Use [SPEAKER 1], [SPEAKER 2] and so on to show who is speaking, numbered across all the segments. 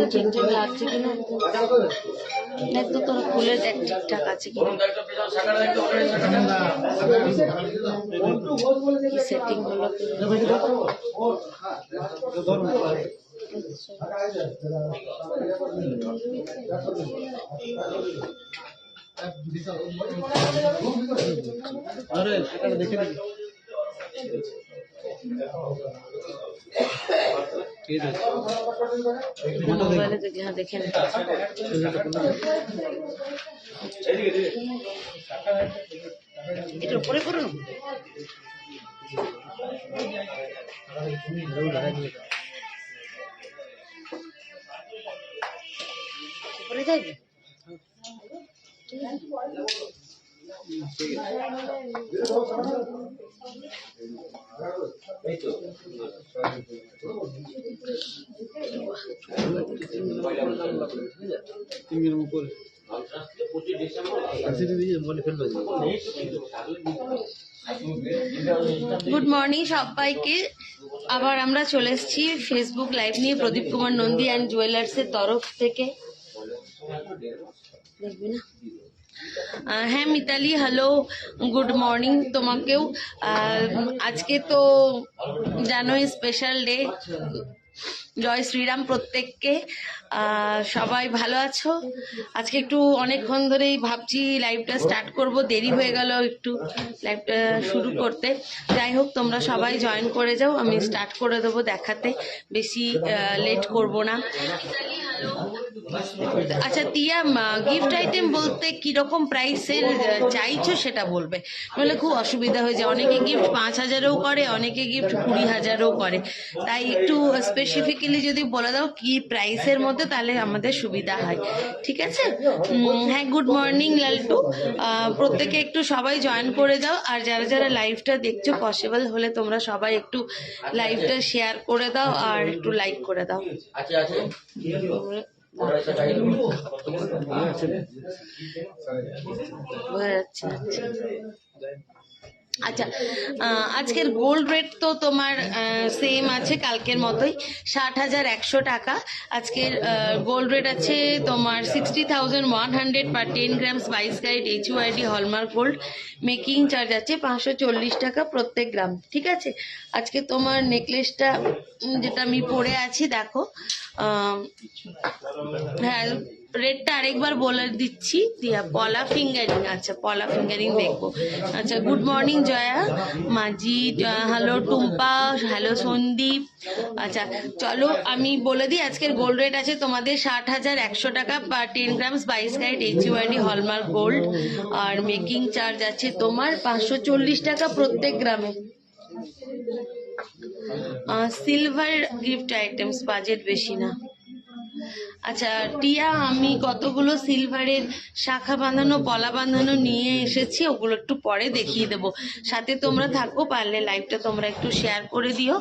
[SPEAKER 1] তো ঠিকঠাক লাগছে কিনা দেখ তো, তোরা খুলে দেখ ঠিকঠাক আছে কিনা, কি সেটিং হলো মোবাইলে দেখি। হ্যাঁ দেখে নে, এটার উপরে করুন। উপরে যাবে গুড মর্নিং সবাইকে। আবার আমরা চলে এসেছি ফেসবুক লাইভ নিয়ে প্রদীপ কুমার নন্দী অ্যান্ড জুয়েলার্সের তরফ থেকে। দেখবি না? হ্যাঁ মিতালি, হ্যালো, গুড মর্নিং তোমাকেও। আজকে তো জানোই স্পেশাল ডে, জয় শ্রীরাম প্রত্যেককে। সবাই ভালো আছো? আজকে একটু অনেকক্ষণ ধরেই ভাবছি লাইভটা স্টার্ট করব, দেরি হয়ে গেল একটু লাইভটা শুরু করতে। যাই হোক, তোমরা সবাই জয়েন করে যাও, আমি স্টার্ট করে দেবো দেখাতে, বেশি লেট করব না। আচ্ছা তিয়া, গিফট আইটেম বলতে কিরকম প্রাইসের চাইছো সেটা বলবে, নইলে খুব অসুবিধা হয়ে যায়। অনেকে গিফট 5,000-এও করে, অনেকে গিফট 20,000-এও করে, তাই একটু স্পেসিফিক্যালি যদি বলে দাও কি প্রাইসের মধ্যে, তাহলে আমাদের সুবিধা হয়। ঠিক আছে? হ্যাঁ, গুড মর্নিং লালটু। প্রত্যেকে একটু সবাই জয়েন করে যাও, আর যারা যারা লাইভটা দেখছো পসিবল হলে তোমরা সবাই একটু লাইভটা শেয়ার করে দাও আর একটু লাইক করে দাও। আচ্ছা, আজকের গোল্ড রেট তো তোমার সেম আছে কালকের মতোই, 60,100 টাকা। আজকের গোল্ড রেট আছে তোমার 60,100 per 10 grams 22 carat HUID hallmark gold. Making charge আছে 540 টাকা প্রত্যেক গ্রাম। ঠিক আছে? আজকে তোমার নেকলেসটা যেটা আমি পরে আছি দেখো, হ্যাঁ রেটটা আরেকবার বলে দিচ্ছি, দিয়া পলা ফিঙ্গারিং। আচ্ছা, পলা ফিঙ্গারিং দেখবো। আচ্ছা, গুড মর্নিং জয়া মাঝি, হ্যালো টুম্পা, হ্যালো সন্দীপ। আচ্ছা চলো আমি বলে দিই, আজকের গোল্ড রেট আছে তোমাদের 60,100 টাকা per 10 grams 22 carat HUID hallmark gold, আর মেকিং চার্জ আছে তোমার 540 টাকা প্রত্যেক গ্রামে। সিলভার গিফট আইটেমস, বাজেট বেশি না। আচ্ছা টিয়া, আমি কতগুলো সিলভারের শাখা বাঁধানো পলা বাঁধানো নিয়ে এসেছি, ওগুলো একটু পরে দেখিয়ে দেবো। সাথে তোমরা থাকো, পারলে লাইভটা তোমরা একটু শেয়ার করে দিও,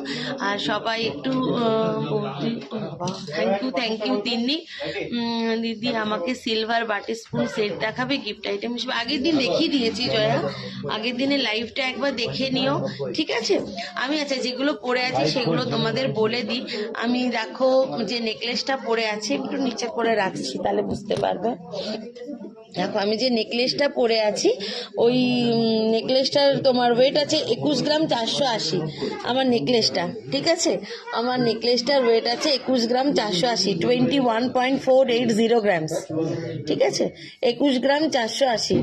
[SPEAKER 1] আর সবাই একটু থ্যাংক ইউ তিন্নি। দিদি আমাকে সিলভার বাটি স্পুন সেট দেখাবে গিফট আইটেম হিসেবে। আগের দিন দেখিয়ে দিয়েছি জয়া, আগের দিনে লাইভটা একবার দেখে নিও। ঠিক আছে? আমি আচ্ছা যেগুলো পরে আছি সেগুলো তোমাদের বলে দিই। আমি দেখো যে নেকলেসটা পরে আছি, একটু নিচে করে রাখছি তাহলে বুঝতে পারবে। দেখো আমি যে নেকলেসটা পরে আছি, ওই নেকলেসটার তোমার ওয়েট আছে 21 গ্রাম 480 আমার নেকলেসটা। ঠিক আছে? আমার নেকলেসটার ওয়েট আছে 21 গ্রাম 480, 21.480 গ্রামস। ঠিক আছে? 21 গ্রাম 480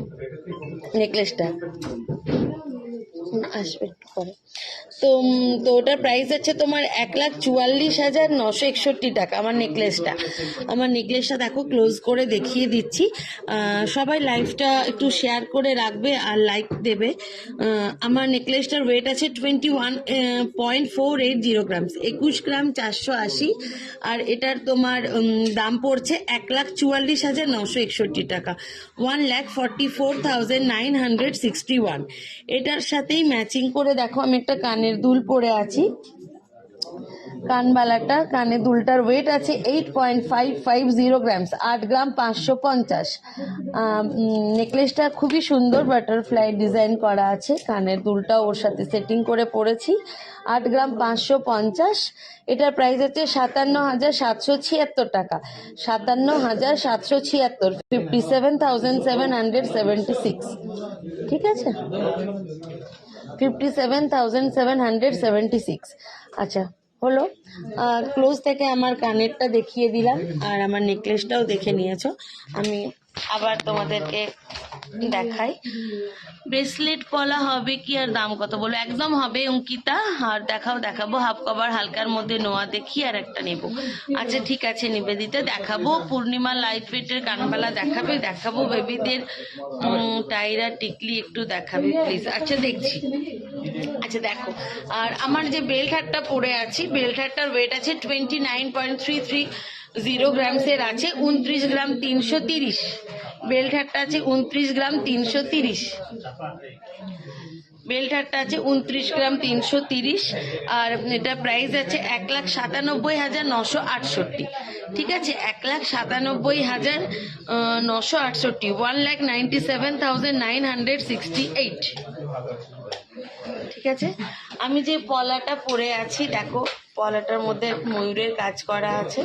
[SPEAKER 1] নেকলেসটা আসবে পরে। তো ওটার প্রাইস আছে তোমার 1,44,961 টাকা আমার নেকলেসটা দেখো, ক্লোজ করে দেখিয়ে দিচ্ছি। সবাই লাইভটা একটু শেয়ার করে রাখবে আর লাইক দেবে। আমার নেকলেসটার ওয়েট আছে 21.480 গ্রামস, 21 গ্রাম 480, আর এটার তোমার দাম পড়ছে 1,44,961 টাকা, 1,44,961। এটার সাথেই ম্যাচিং করে দেখো আমি একটা কানের দুল পরে আছি, কানবালাটা, কানে দুলটার ওয়েট আছে 8.550 গ্রামস, 8 গ্রাম 550। নেকলেসটা খুবই সুন্দর, বাটারফ্লাই ডিজাইন করা আছে, কানের দুলটাও ওর সাথে সেটিং করে পরেছি। 8 গ্রাম 550। এটার প্রাইস আছে 57,776 টাকা। 57,776, 57,776। ঠিক আছে, 57,776। আচ্ছা হলো, ক্লোজ থেকে আমার কানেরটা দেখিয়ে দিলাম আর আমার নেকলেসটাও দেখে নিয়েছো। আমি আবার তোমাদেরকে দেখাই ব্রেসলেট পলা হবে কি আর দাম কত বলো। একদম হবে অঙ্কিতা, আর দেখাবো হাফ কভার হালকার মধ্যে নোয়া দেখি আর একটা নেব। আচ্ছা ঠিক আছে নিবেদিতা, দেখাবো পূর্ণিমা লাইট ওয়েটের কানবালা দেখাবো বেবিদের টাইরা টিকলি একটু দেখাবে প্লিজ। আচ্ছা দেখছি। আচ্ছা দেখো, আর আমার যে বেল্ট হারটা পরে আছি, বেল্ট হারটার ওয়েট আছে 29.330 গ্রামসের আছে, 29 গ্রাম 330। বেল্ট হারটা আছে 29 গ্রাম 330। বেল্ট হারটা আছে 29 গ্রাম 330। আর এটা প্রাইস আছে 1,97,968। ঠিক আছে, 1,97,968, 1,97,968। ঠিক আছে, আমি যে পলাটা পরে আছি দেখো, পলাটার মধ্যে ময়ূরের কাজ করা আছে,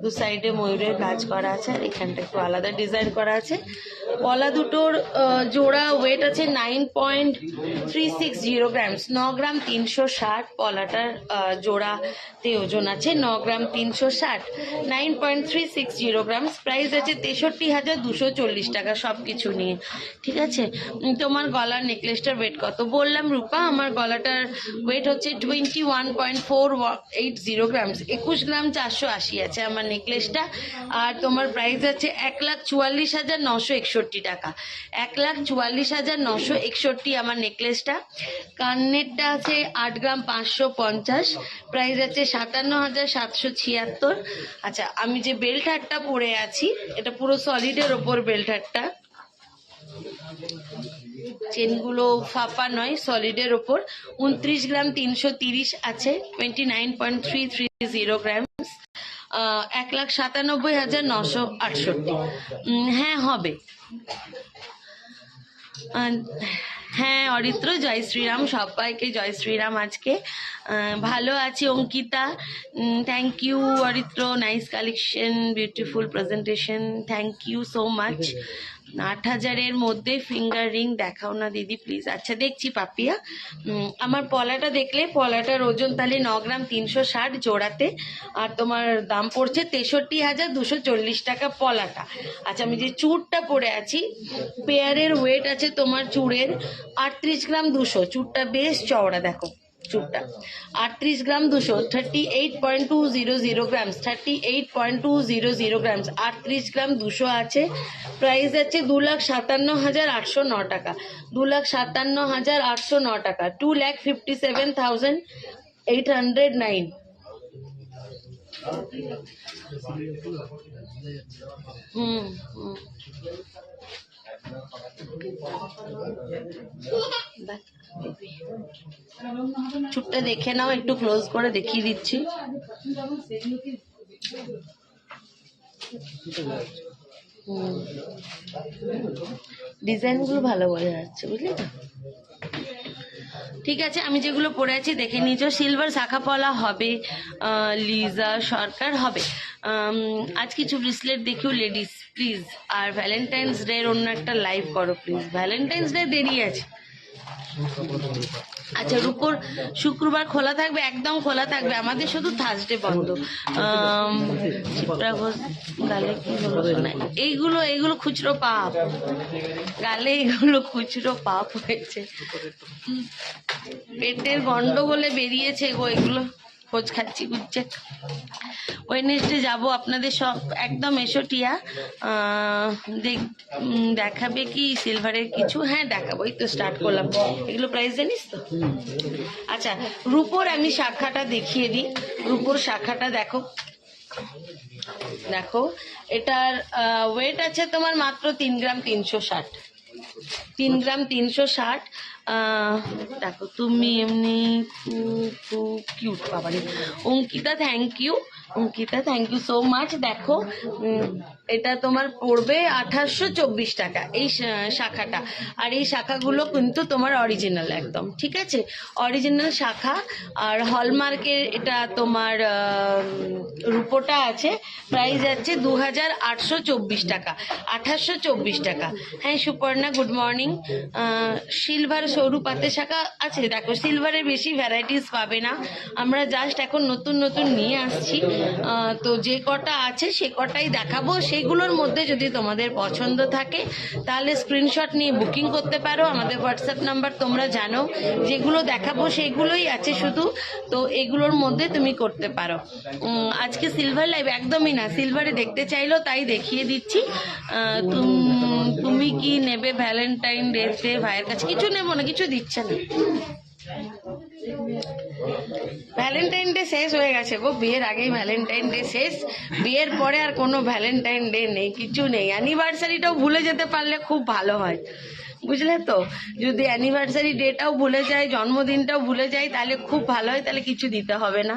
[SPEAKER 1] দু সাইডে ময়ূরের কাজ করা আছে, আর এখানটা একটু আলাদা ডিজাইন করা আছে। পলা দুটোর জোড়া ওয়েট আছে 9.360 গ্রামস, 9 গ্রাম 360। পলাটার জোড়াতে ওজন আছে 9 গ্রাম 360, 9.360 গ্রামস। প্রাইস আছে 63,240 টাকা সব কিছু নিয়ে। ঠিক আছে, তোমার গলার নেকলেসটার ওয়েট কত বললাম রূপা? আমার গলাটার ওয়েট হচ্ছে 21.480 গ্রামস, 21 গ্রাম 480 আছে আমার নেকলেসটা। আর তোমার প্রাইস আছে 1,44,961 টাকা, 1,44,961 আমার নেকলেসটা। কানেরটা আছে 8 গ্রাম 550, প্রাইস আছে 57,776। আচ্ছা, আমি যে বেল্ট হারটা পরে আছি এটা পুরো সলিডের ওপর বেল্ট হারটা, চেনগুলো ফাঁপা নয়, সলিডের ওপর। 29 গ্রাম 330 আছে, 29.330 গ্রামস, 1,97,968। হ্যাঁ হবে। হ্যাঁ অরিত্র, জয় শ্রীরাম, সবাইকে জয় শ্রীরাম। আজকে ভালো আছি Ankita, thank you Aritra, nice collection, beautiful presentation, thank you so much. 8,000-এর মধ্যে ফিঙ্গার রিং দেখাও না দিদি প্লিজ। আচ্ছা দেখছি পাপিয়া। আমার পলাটা দেখলে, পলাটার ওজন তাহলে 9 গ্রাম 360 জোড়াতে, আর তোমার দাম পড়ছে 63,240 টাকা পলাটা। আচ্ছা, আমি যে চুড়টা পরে আছি, পেয়ারের ওয়েট আছে তোমার চুড়ের 38 গ্রাম 200, চুড়টা বেশ চওড়া দেখো চুড়টা, 38 গ্রাম 200, 38.200 গ্রামস, 38.200 গ্রামস, 38 গ্রাম 200 আছে। প্রাইস আছে 2,57,809 টাকা, 2,57,809 টাকা, 2,57,809। চুপটা দেখে নাও, একটু ক্লোজ করে দেখিয়ে দিচ্ছি। ডিজাইনগুলো ভালো বোঝা যাচ্ছে, বুঝলি তো? ঠিক আছে, আমি যেগুলো পরে আছি দেখে নিয়েছো। সিলভার শাখা পলা হবে, লিজা সরকার হবে। আজ কিছু ব্রেসলেট দেখিও লেডিস প্লিজ। আর ভ্যালেন্টাইন্স ডে এর অন্য একটা লাইভ করো প্লিজ, ভ্যালেন্টাইন্স ডে দেরি আছে। আচ্ছা, রূপোর শুক্রবার খোলা থাকবে, একদম খোলা থাকবে, আমাদের শুধু থার্সডে বন্ধ। চিত্রা ঘোষ গালে কি হলো? এইগুলো খুচরো পাপ, গালে এগুলো খুচরো পাপ হয়েছে, পেটের গন্ডগোলে বেরিয়েছে গো এগুলো, খোঁজ খাচ্ছি গুচ্ছে। ওয়েডনেসডে যাবো আপনাদের সব, একদম এসো টিয়া। দেখাবে কি সিলভারের কিছু? হ্যাঁ দেখাবো, এই তো স্টার্ট করলাম। এগুলো প্রাইস জানিস তো? আচ্ছা, রূপোর আমি শাখাটা দেখিয়ে দিই। রূপোর শাখাটা দেখো, দেখো এটার ওয়েট আছে তোমার মাত্র 3 গ্রাম 360, 3 গ্রাম 360। দেখো তুমি এমনি খুব কিউট বাবারে। Ankita thank you, Ankita thank you so much. দেখো এটা তোমার পড়বে 2824 টাকা এই শাখাটা। আর এই শাখাগুলো কিন্তু তোমার অরিজিনাল একদম, ঠিক আছে, অরিজিনাল শাখা। আর হলমার্কের এটা তোমার রূপোটা আছে, প্রাইস আছে 2824 টাকা, 2824 টাকা। হ্যাঁ সুপর্ণা গুড মর্নিং। সিলভার সরু পাতে শাখা আছে, দেখো সিলভারের বেশি ভ্যারাইটিস পাবে না, আমরা জাস্ট এখন নতুন নতুন নিয়ে আসছি। তো যে কটা আছে সে কটাই দেখাবো, সেগুলোর মধ্যে যদি তোমাদের পছন্দ থাকে তাহলে স্ক্রিনশট নিয়ে বুকিং করতে পারো। আমাদের হোয়াটসঅ্যাপ নাম্বার তোমরা জানো, যেগুলো দেখাবো সেগুলোই আছে শুধু, তো এগুলোর মধ্যে তুমি করতে পারো। আজকে সিলভার লাইভ একদমই না, সিলভারে দেখতে চাইলো তাই দেখিয়ে দিচ্ছি। তুমি কি নেবে ভ্যালেন্টাইন ডেতে ভাইয়ের কাছে? কিছু নেবো না, কিছু দিচ্ছে না। ভ্যালেন্টাইন ডে শেষ হয়ে গেছে গো, বিয়ের আগেই ভ্যালেন্টাইন ডে শেষ, বিয়ের পরে আর কোনো ভ্যালেন্টাইন ডে নেই, কিছু নেই। অ্যানিভার্সারিটাও ভুলে যেতে পারলে খুব ভালো হয়, বুঝলে তো, যদি অ্যানিভার্সারি ডেটাও ভুলে যায়, জন্মদিনটাও ভুলে যায়, তাহলে খুব ভালো হয়, তাহলে কিছু দিতে হবে না।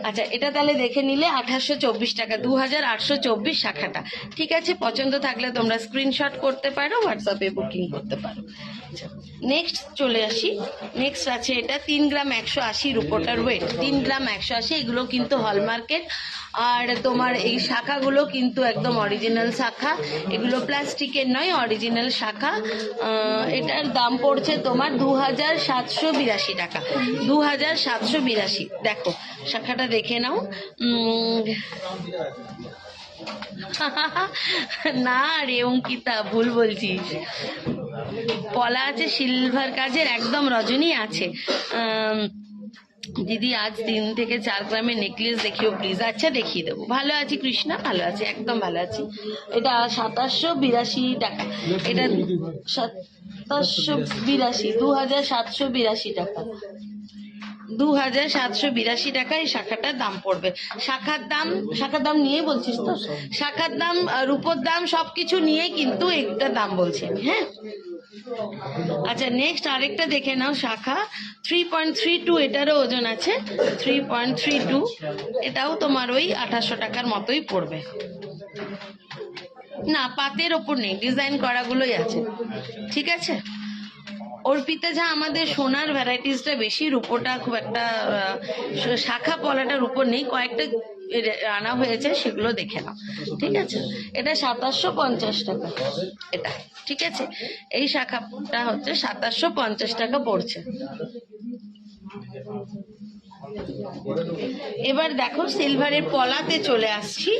[SPEAKER 1] আচ্ছা এটা তাহলে দেখে নিলে 2824 টাকা, 2824 শাখাটা, ঠিক আছে। পছন্দ থাকলে তোমরা স্ক্রিনশট করতে পারো, হোয়াটসঅ্যাপে বুকিং করতে পারো। আচ্ছা নেক্সট চলে আসি। নেক্সট আছে এটা 3 গ্রাম 180 রূপোটার ওয়েট, 3 গ্রাম 180, এগুলো কিন্তু হলমার্কের। আর তোমার এই শাখাগুলো কিন্তু একদম অরিজিনাল শাখা, এগুলো প্লাস্টিকের নয়, অরিজিনাল শাখা। এটার দাম পড়ছে তোমার 2782 টাকা, 2782। দেখো শাখাটা দেখে নাও। না রে অঙ্কিতা ভুল বলছিস, পলা আছে সিলভার কাজের, একদম রজনী আছে। দিদি আজ 3 থেকে 4 গ্রামের নেকলেস দেখিও প্লিজ। আচ্ছা দেখিয়ে দেবো। ভালো আছি কৃষ্ণা, ভালো আছি, একদম ভালো আছি। এটা 2782 টাকা, এটা 2782, 2782 টাকা, 2782 টাকা এই শাখাটার দাম পড়বে। শাখার দাম নিয়ে বলছিস তো, শাখার দাম রূপোর দাম সবকিছু নিয়ে কিন্তু একটা দাম বলছি আমি, হ্যাঁ। আচ্ছা নেক্সট আরেকটা দেখে নাও, শাখা 3.32, এটারও ওজন আছে 3.32, এটাও তোমার ওই 2800 টাকার মতোই পড়বে। না পাতের ওপর নেই, ডিজাইন করাগুলোই আছে, ঠিক আছে। অর্পিতা যা আমাদের সোনার ভ্যারাইটিসটা বেশি, রূপোটা খুব একটা শাখা পলাটার উপর নেই, কয়েকটা আনা হয়েছে, সেগুলো দেখে নাও, ঠিক আছে। এটা 2750 টাকা, এটা ঠিক আছে। এই শাখাটা হচ্ছে 2750 টাকা পড়ছে। এবার দেখো সিলভারের পলাতে চলে আসছি।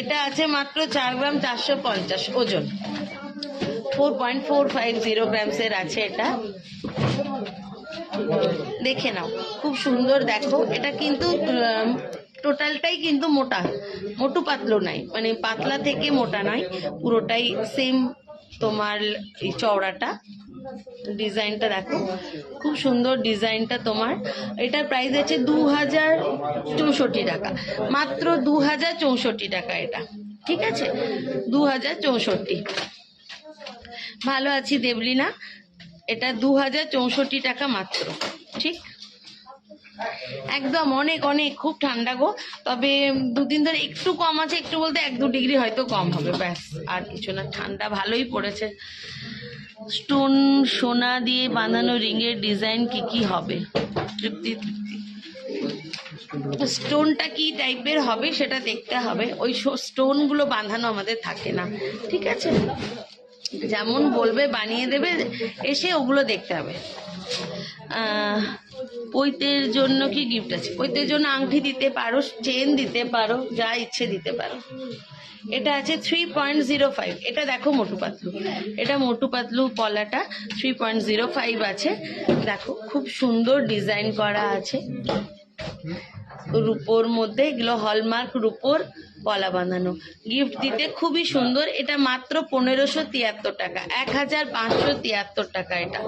[SPEAKER 1] এটা আছে মাত্র 4 গ্রাম 450 ওজন, 4.450 গ্রামসের আছে এটা, দেখে নাও খুব সুন্দর। দেখো এটা কিন্তু টোটালটাই কিন্তু মোটা, মোটু পাতলো নাই, মানে পাতলা থেকে মোটা নয়, পুরোটাই সেম তোমার এই চওড়াটা। ডিজাইনটা দেখো খুব সুন্দর ডিজাইনটা তোমার। এটার প্রাইস আছে 2064 টাকা, মাত্র 2064 টাকা এটা, ঠিক আছে, 2064। ভালো আছি দেবলীনা, এটা 2064 টাকা মাত্র, ঠিক একদম। অনেক অনেক খুব ঠান্ডা গো, তবে 2 দিন ধরে একটু কম আছে, একটু বলতে 1-2 ডিগ্রি হয়তো কম হবে, ব্যাস আর কিছু না, ঠান্ডা ভালোই পড়েছে। স্টোন সোনা দিয়ে বাঁধানো রিংয়ের ডিজাইন কি হবে? তৃপ্তি স্টোনটা কি টাইপের হবে সেটা দেখতে হবে, ওই স্টোনগুলো বাঁধানো আমাদের থাকে না, ঠিক আছে, যেমন বলবে বানিয়ে দেবে, এসে ওগুলো দেখতে হবে। পৈতের জন্য কি গিফট আছে? পৈতের জন্য আংটি দিতে পারো, চেন দিতে পারো, যা ইচ্ছে দিতে পারো। এটা আছে 3.05, এটা দেখো মোটু পাতলু, এটা মোটু পাতলু পলাটা 3.05 আছে, দেখো খুব সুন্দর ডিজাইন করা আছে রূপোর মধ্যে, এগুলো হলমার্ক রূপোর পলা বাঁধানো, গিফট দিতে খুবই সুন্দর। এটা মাত্র 1573 টাকা, 1573 টাকা, এটা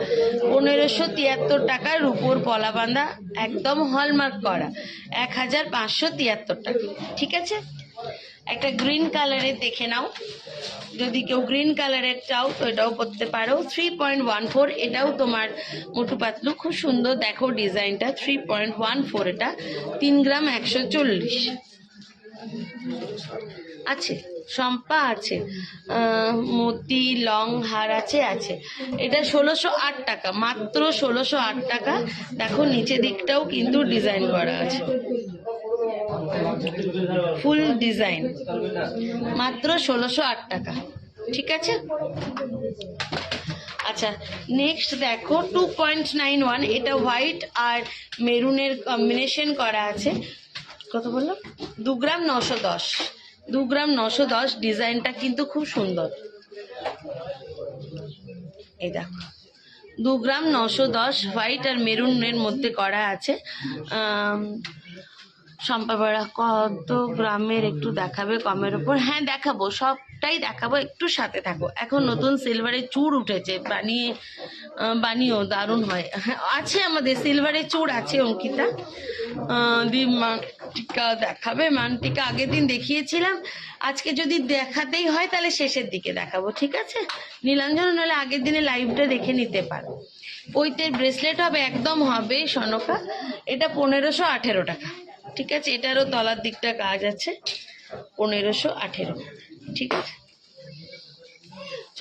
[SPEAKER 1] 1573 টাকার রূপোর পলা বাঁধা, একদম হলমার্ক করা, 1573 টাকা, ঠিক আছে। একটা গ্রিন কালারের দেখে নাও, যদি কেউ গ্রিন কালারের চাও তো এটাও পরতে পারো। 3.14, এটাও তোমার মোটু পাতলু, খুব সুন্দর দেখো ডিজাইনটা। 3.14, এটা 3 গ্রাম 140 আছে, শম্পা আছে, মতি লং হার আছে। এটা 1608 টাকা, মাত্র 1608 টাকা। দেখো নিচে দিকটাও কিন্তু ডিজাইন করা আছে, ফুল ডিজাইন, মাত্র 1608 টাকা। ঠিক আছে। আচ্ছা, নেক্সট দেখো 2.91, এটা হোয়াইট আর মেরুনের কম্বিনেশন করা আছে। কত বললাম? 2 গ্রাম 910, 2 গ্রাম 910। ডিজাইনটা কিন্তু খুব সুন্দর, এই দেখো 2 গ্রাম 910 হোয়াইট আর মেরুনের মধ্যে করা আছে। সম্পাপাড়া কত গ্রামের একটু দেখাবে কমের উপর? হ্যাঁ দেখাবো, সবটাই দেখাবো, একটু সাথে থাকো। এখন নতুন সিলভারের চূড় উঠেছে, বানিয়েও দারুণ হয়। হ্যাঁ আছে, আমাদের সিলভারের চূড় আছে অঙ্কিতা। মানটিকা দেখাবে? মানটিকা আগের দিন দেখিয়েছিলাম, আজকে যদি দেখাতেই হয় তাহলে শেষের দিকে দেখাবো। ঠিক আছে নীলাঞ্জন, নাহলে আগের দিনে লাইভটা দেখে নিতে পারো। পৈতের ব্রেসলেট হবে, একদম হবে সনকা। এটা 1518 টাকা। ঠিক আছে, এটারও তলার দিকটা কাজ আছে, 1518। ঠিক আছে,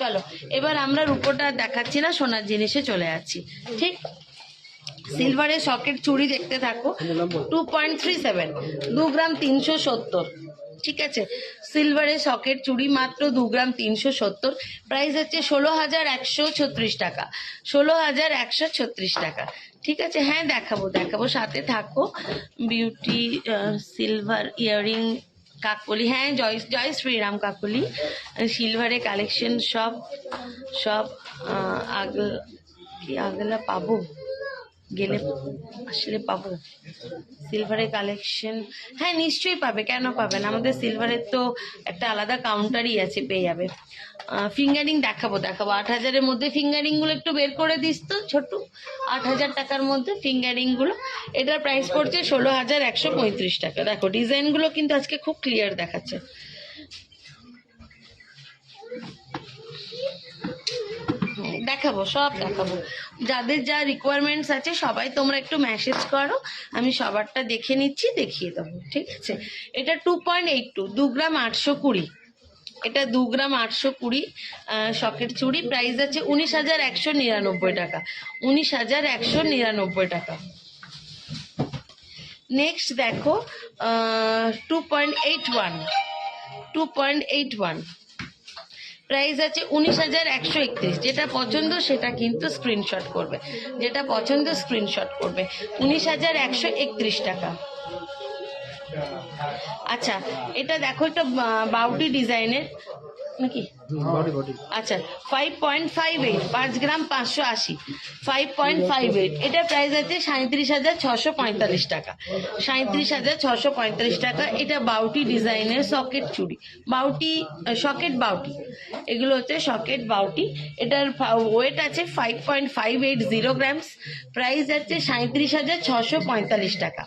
[SPEAKER 1] চলো এবার আমরা রূপোটা দেখাচ্ছি না, সোনার জিনিসে চলে যাচ্ছি। ঠিক, সিলভারের সকেট চুড়ি দেখতে থাকো। 2.37, 2 গ্রাম 370। ঠিক আছে, সিলভারের সকেট চুড়ি মাত্র 2 গ্রাম 370। প্রাইস হচ্ছে 16,136 টাকা, 16,136 টাকা। ঠিক আছে, হ্যাঁ দেখাবো, সাথে থাকো। বিউটি সিলভার ইয়াররিং কাকলি, হ্যাঁ জয় শ্রীরাম কাকলি। সিলভারের কালেকশন সব আগলা পাবো, গেলে আসলে পাবো। সিলভারের কালেকশন হ্যাঁ নিশ্চয়ই পাবে, কেন পাবে না? আমাদের সিলভারের তো একটা আলাদা কাউন্টারই আছে, পেয়ে যাবে। ফিঙ্গারিং দেখাবো 8,000-এর মধ্যে। ফিঙ্গারিংগুলো একটু বের করে দিস তো ছোটু, 8,000 টাকার মধ্যে ফিঙ্গারিংগুলো। এটার প্রাইস পড়ছে 16,135 টাকা। দেখো ডিজাইনগুলো কিন্তু আজকে খুব ক্লিয়ার দেখাচ্ছে। দেখাবো, সব দেখাবো, যাদের যা রিকোয়ারমেন্টস আছে সবাই তোমরা একটু মেসেজ করো, আমি সবারটা দেখে নিচ্ছি, দেখিয়ে দেবো। ঠিক আছে, এটা 2.82, 2 গ্রাম 820। এটা 2 গ্রাম 820 সকেট চুড়ি। প্রাইস আছে 19,199 টাকা, 19,199 টাকা। নেক্সট দেখো 2.81, প্রাইস আছে 19,131। যেটা পছন্দ সেটা কিন্তু স্ক্রিনশট করবে, 19,131 টাকা। আচ্ছা, এটা দেখো, একটা বাউটি ডিজাইনের নাকি? আচ্ছা, 5.58, 5 গ্রাম 580, 5.58। এটার প্রাইস আছে 37,645 টাকা, 37,645 টাকা। এটা বাউটি ডিজাইনের সকেট চুড়ি, সকেট বাউটি, এগুলো হচ্ছে সকেট বাউটি। এটার ওয়েট আছে 5.580 গ্রামস। প্রাইস আছে 37,645 টাকা,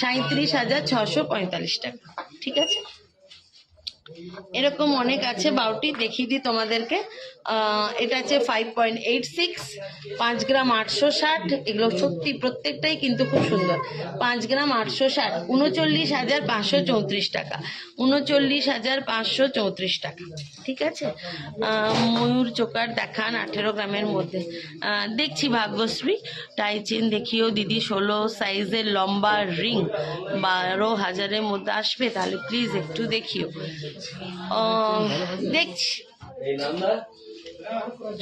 [SPEAKER 1] 37,645 টাকা। ঠিক আছে, এরকম অনেক আছে বাউটি, দেখিয়ে দিই তোমাদেরকে। এটা আছে 5.86, 5 গ্রাম 860। এগুলো সত্যি প্রত্যেকটাই কিন্তু খুব সুন্দর। 5 গ্রাম 860, 39,534 টাকা, 39,534 টাকা। ঠিক আছে, ময়ূর চোকার দেখান 18 গ্রামের মধ্যে। দেখছি ভাগ্যশ্রী, টাইচেন দেখিও দিদি। 16 সাইজের লম্বা রিং 12,000-এর মধ্যে আসবে, তাহলে প্লিজ একটু দেখিও। দেখছি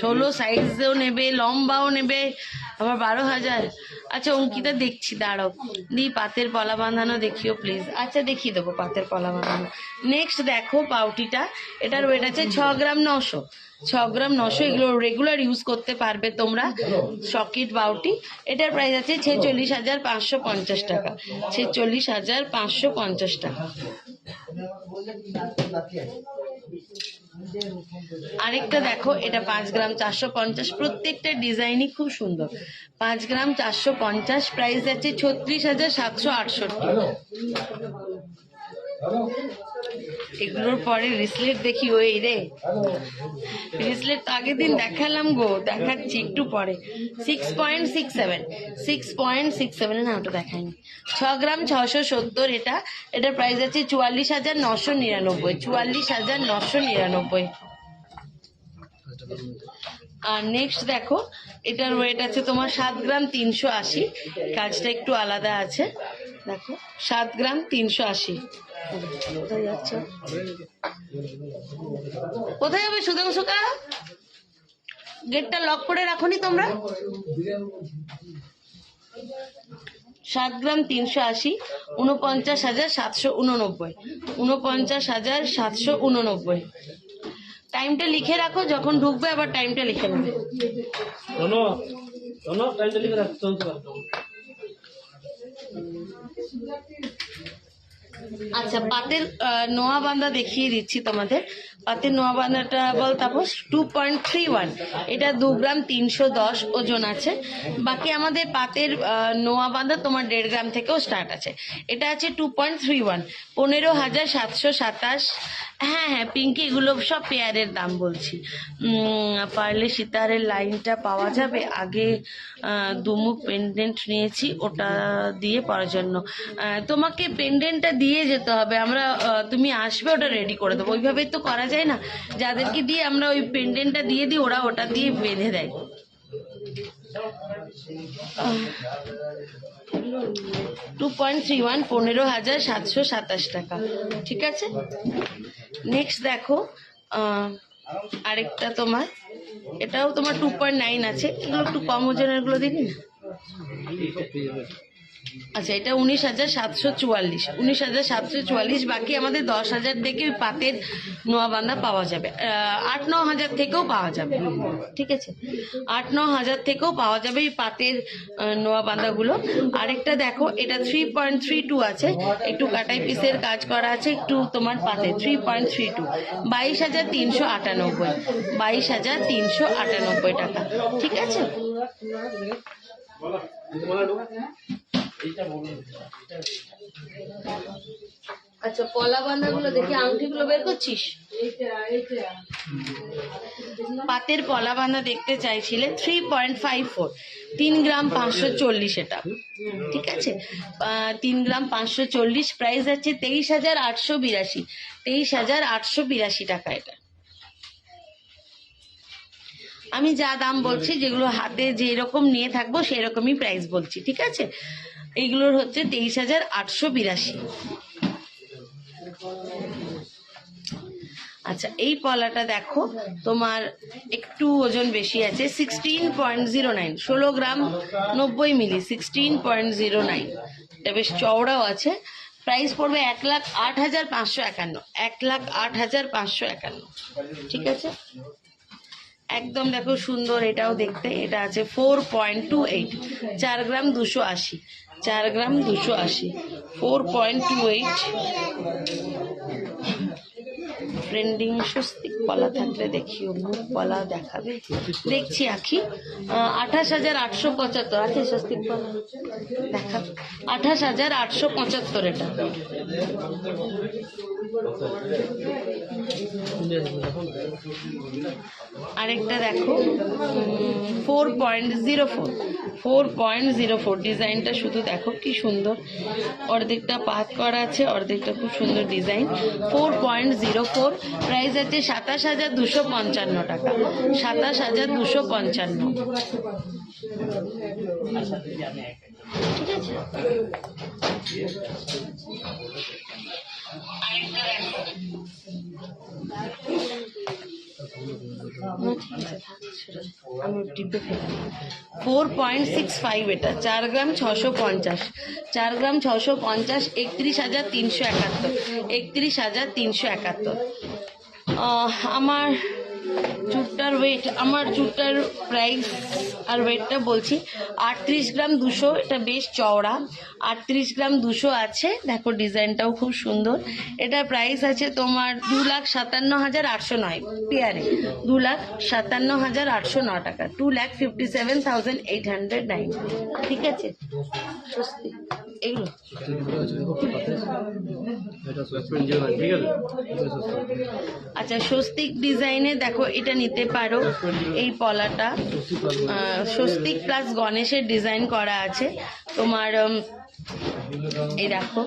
[SPEAKER 1] 16 সাইজেও নেবে, লম্বাও নেবে, আবার 12,000। আচ্ছা অঙ্কিতা দেখছি, দাঁড়াও দি। পাতের পলা বাঁধানো দেখিও প্লিজ। আচ্ছা দেখিয়ে দেবো পাতের পলা বাঁধানো। নেক্সট দেখো পাউটিটা, এটার ওয়েট আছে 6 গ্রাম 900, 6 গ্রাম 900। এগুলো রেগুলার ইউজ করতে পারবে তোমরা, সকেট বাউটি। এটার প্রাইস আছে 46,550 টাকা, 46,550 টাকা। আরেকটা দেখো, এটা 5 গ্রাম 450। প্রত্যেকটা ডিজাইনই খুব সুন্দর। 5 গ্রাম 450, প্রাইস আছে 36,768। এগুলোর পরে রিসলেট দেখি, ওই রে রিসলেট তো আগের দিন দেখালাম গো, দেখাচ্ছি একটু পরে। 6.67, 6.67 না, ওটা দেখায়নি। 6 গ্রাম 670, এটার প্রাইস আছে 44,999, 44,999। আর নেক্সট দেখো, এটার ওয়েট আছে তোমার 7 গ্রাম 380, কাজটা একটু আলাদা আছে। দেখো 7 গ্রাম 380। কোথায় যাচ্ছ, কোথায় যাবে সুধাংশুকা? গেটটা লক করে রাখোনি তোমরা? 7 গ্রাম 380, 49,789, 49,789। টাইমটা লিখে রাখো, যখন ঢুকবে আবার টাইমটা লিখে নেবে। আচ্ছা, পাতের নোয়া বান্ধা দেখিয়ে দিচ্ছি তোমাদের। পাতের নোয়া বান্ধাটা বল তাপস, 2.31, এটা 2 গ্রাম 310 ওজন আছে। বাকি আমাদের পাতের নোয়া বান্ধা তোমার 1.5 গ্রাম থেকেও স্টার্ট আছে। এটা আছে 2.31, 15,727। হ্যাঁ হ্যাঁ পিঙ্কি, এগুলো সব পেয়ারের দাম বলছি। পারলে সীতারের লাইনটা পাওয়া যাবে? আগে দুমুখ পেন্ডেন্ট নিয়েছি, ওটা দিয়ে পরার জন্য। তোমাকে পেন্ডেন্টটা দিয়ে যেতে হবে, আমরা তুমি আসবে ওটা রেডি করে দেবো। ওইভাবে তো করা যায় না, যাদেরকে দিয়ে আমরা ওই পেন্ডেন্টটা দিয়ে দিই, ওরা ওটা দিয়ে বেঁধে দেয়। 2.31, 15,727 টাকা। ঠিক আছে, নেক্সট দেখো আরেকটা তোমার, এটাও তোমার 2.9 আছে। এগুলো একটু কম ওজনের গুলো দিবি না? আচ্ছা, এটা 19,744, 19,744। বাকি আমাদের 10,000 থেকে ওই পাতের নোয়া বান্ধা পাওয়া যাবে, 8-9 হাজার থেকেও পাওয়া যাবে। ঠিক আছে, 8-9 হাজার থেকেও পাওয়া যাবে এই পাতের নোয়া বান্ধাগুলো। আরেকটা দেখো, এটা 3.32 আছে, একটু কাটাই পিসের কাজ করা আছে, একটু তোমার পাতে 3.32, 22,398, 22,398 টাকা। ঠিক আছে, আচ্ছা পলা বাঁধাগুলো দেখি, আংটিগুলো বের করছিস? পাতের পলা বাঁধা দেখতে চাইছিলে, 3.54, 3 গ্রাম 540 এটা। ঠিক আছে, 3 গ্রাম 540, প্রাইস আছে 23,882, 23,882 টাকা। এটা আমি যা দাম বলছি, যেগুলো হাতে যেরকম নিয়ে থাকবো সেই রকমই প্রাইস বলছি। ঠিক আছে, এইগুলোর হচ্ছে 23,882। আচ্ছা, এই পলাটা দেখো, তোমার একটু ওজন বেশি আছে, 16.09, 16 গ্রাম 90 মিলি, 16.09। এটা বেশ চওড়াও আছে। প্রাইস পড়বে 1,08,551, 1,08,551। ঠিক আছে, একদম দেখো সুন্দর এটাও দেখতে। এটা আছে 4.28, 4 গ্রাম 280, 4 গ্রাম 280, 4.28। ট্রেন্ডিং স্বস্তিক পলা থাকলে দেখিও, মুখ পলা দেখাবে, দেখছি আখি। 28,875 আছে স্বস্তিক পলা, দেখা 28,875 এটা। আরেকটা দেখো 4.04, 4.04, ডিজাইনটা শুধু দেখো কি সুন্দর, অর্ধেকটা পাত করা আছে, অর্ধেকটা খুব সুন্দর ডিজাইন। 4.04, প্রাইস আছে 27,255 টাকা, 27,255। ঠিক আছে, আমি ডিব্বে ফেলি। 4.65 এটা, 4 গ্রাম 650, 4 গ্রাম 650, 31,371, 31,371। আমার চুটটার ওয়েট, আমার চুটটার প্রাইস আর ওয়েটটা বলছি, 38 গ্রাম 200, এটা বেশ চওড়া। 38 গ্রাম 200 আছে। দেখো ডিজাইনটাও খুব সুন্দর। এটার প্রাইস আছে তোমার 2,57,809 পেয়ারে, 2,57,809 টাকা, 2,57,809। ঠিক আছে, স্বস্তি এগুলো। আচ্ছা, স্বস্তিক ডিজাইনে দেখো এটা নিতে পারো। এই পলাটা স্বস্তিক প্লাস গণেশের ডিজাইন করা আছে তোমার। এই দেখো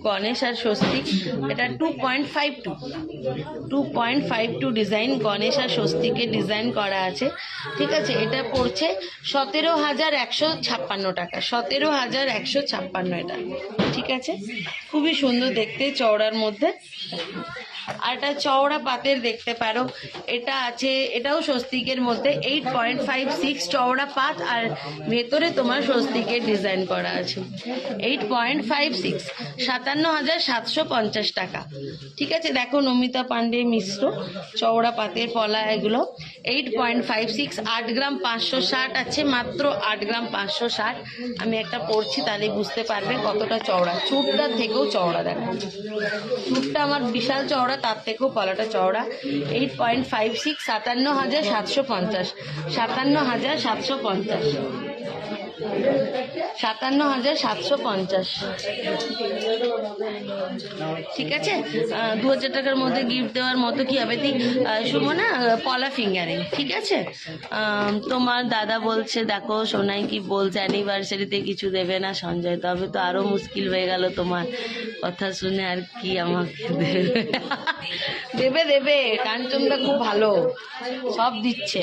[SPEAKER 1] গণেশ আর স্বস্তিক, এটা 2.52 ডিজাইন গণেশ আর স্বস্তিকের ডিজাইন করা আছে। ঠিক আছে, এটা পড়ছে 17,156 টাকা, 17,156 এটা। ঠিক আছে, খুবই সুন্দর দেখতে, চওড়ার মধ্যে। আর এটা চওড়া পাতের দেখতে পারো, এটা আছে, এটাও স্বস্তিকের মধ্যে 8.56 চওড়া পাত, আর ভেতরে তোমার স্বস্তিকের ডিজাইন করা আছে। 8.56, 57,750 টাকা। ঠিক আছে, দেখো নমিতা পান্ডে মিশ্র চওড়া পাতের পলা এগুলো। 8.56, 8 গ্রাম 560 আছে, মাত্র 8 গ্রাম 560। আমি একটা পরছি তাহলে বুঝতে পারবে কতটা চওড়া। চুটটার থেকেও চওড়া, দেখো চুটটা আমার বিশাল চওড়া, তার থেকেও পলাটা চওড়া। 8.56, 57,750, 57,750, 57,750। ঠিক আছে, 2,000 টাকার মধ্যে গিফট দেওয়ার মতো কি হবে সুমনা? পলা ফিঙ্গারিং। ঠিক আছে, তোমার দাদা বলছে, দেখো সোনাই কি বলছে, অ্যানিভার্সারিতে কিছু দেবে না সঞ্জয়, তবে তো আরো মুশকিল হয়ে গেল। তোমার কথা শুনে আর কি আমাকে দেবে? দেবে দেবে, কাঞ্চনটা খুব ভালো, সব দিচ্ছে।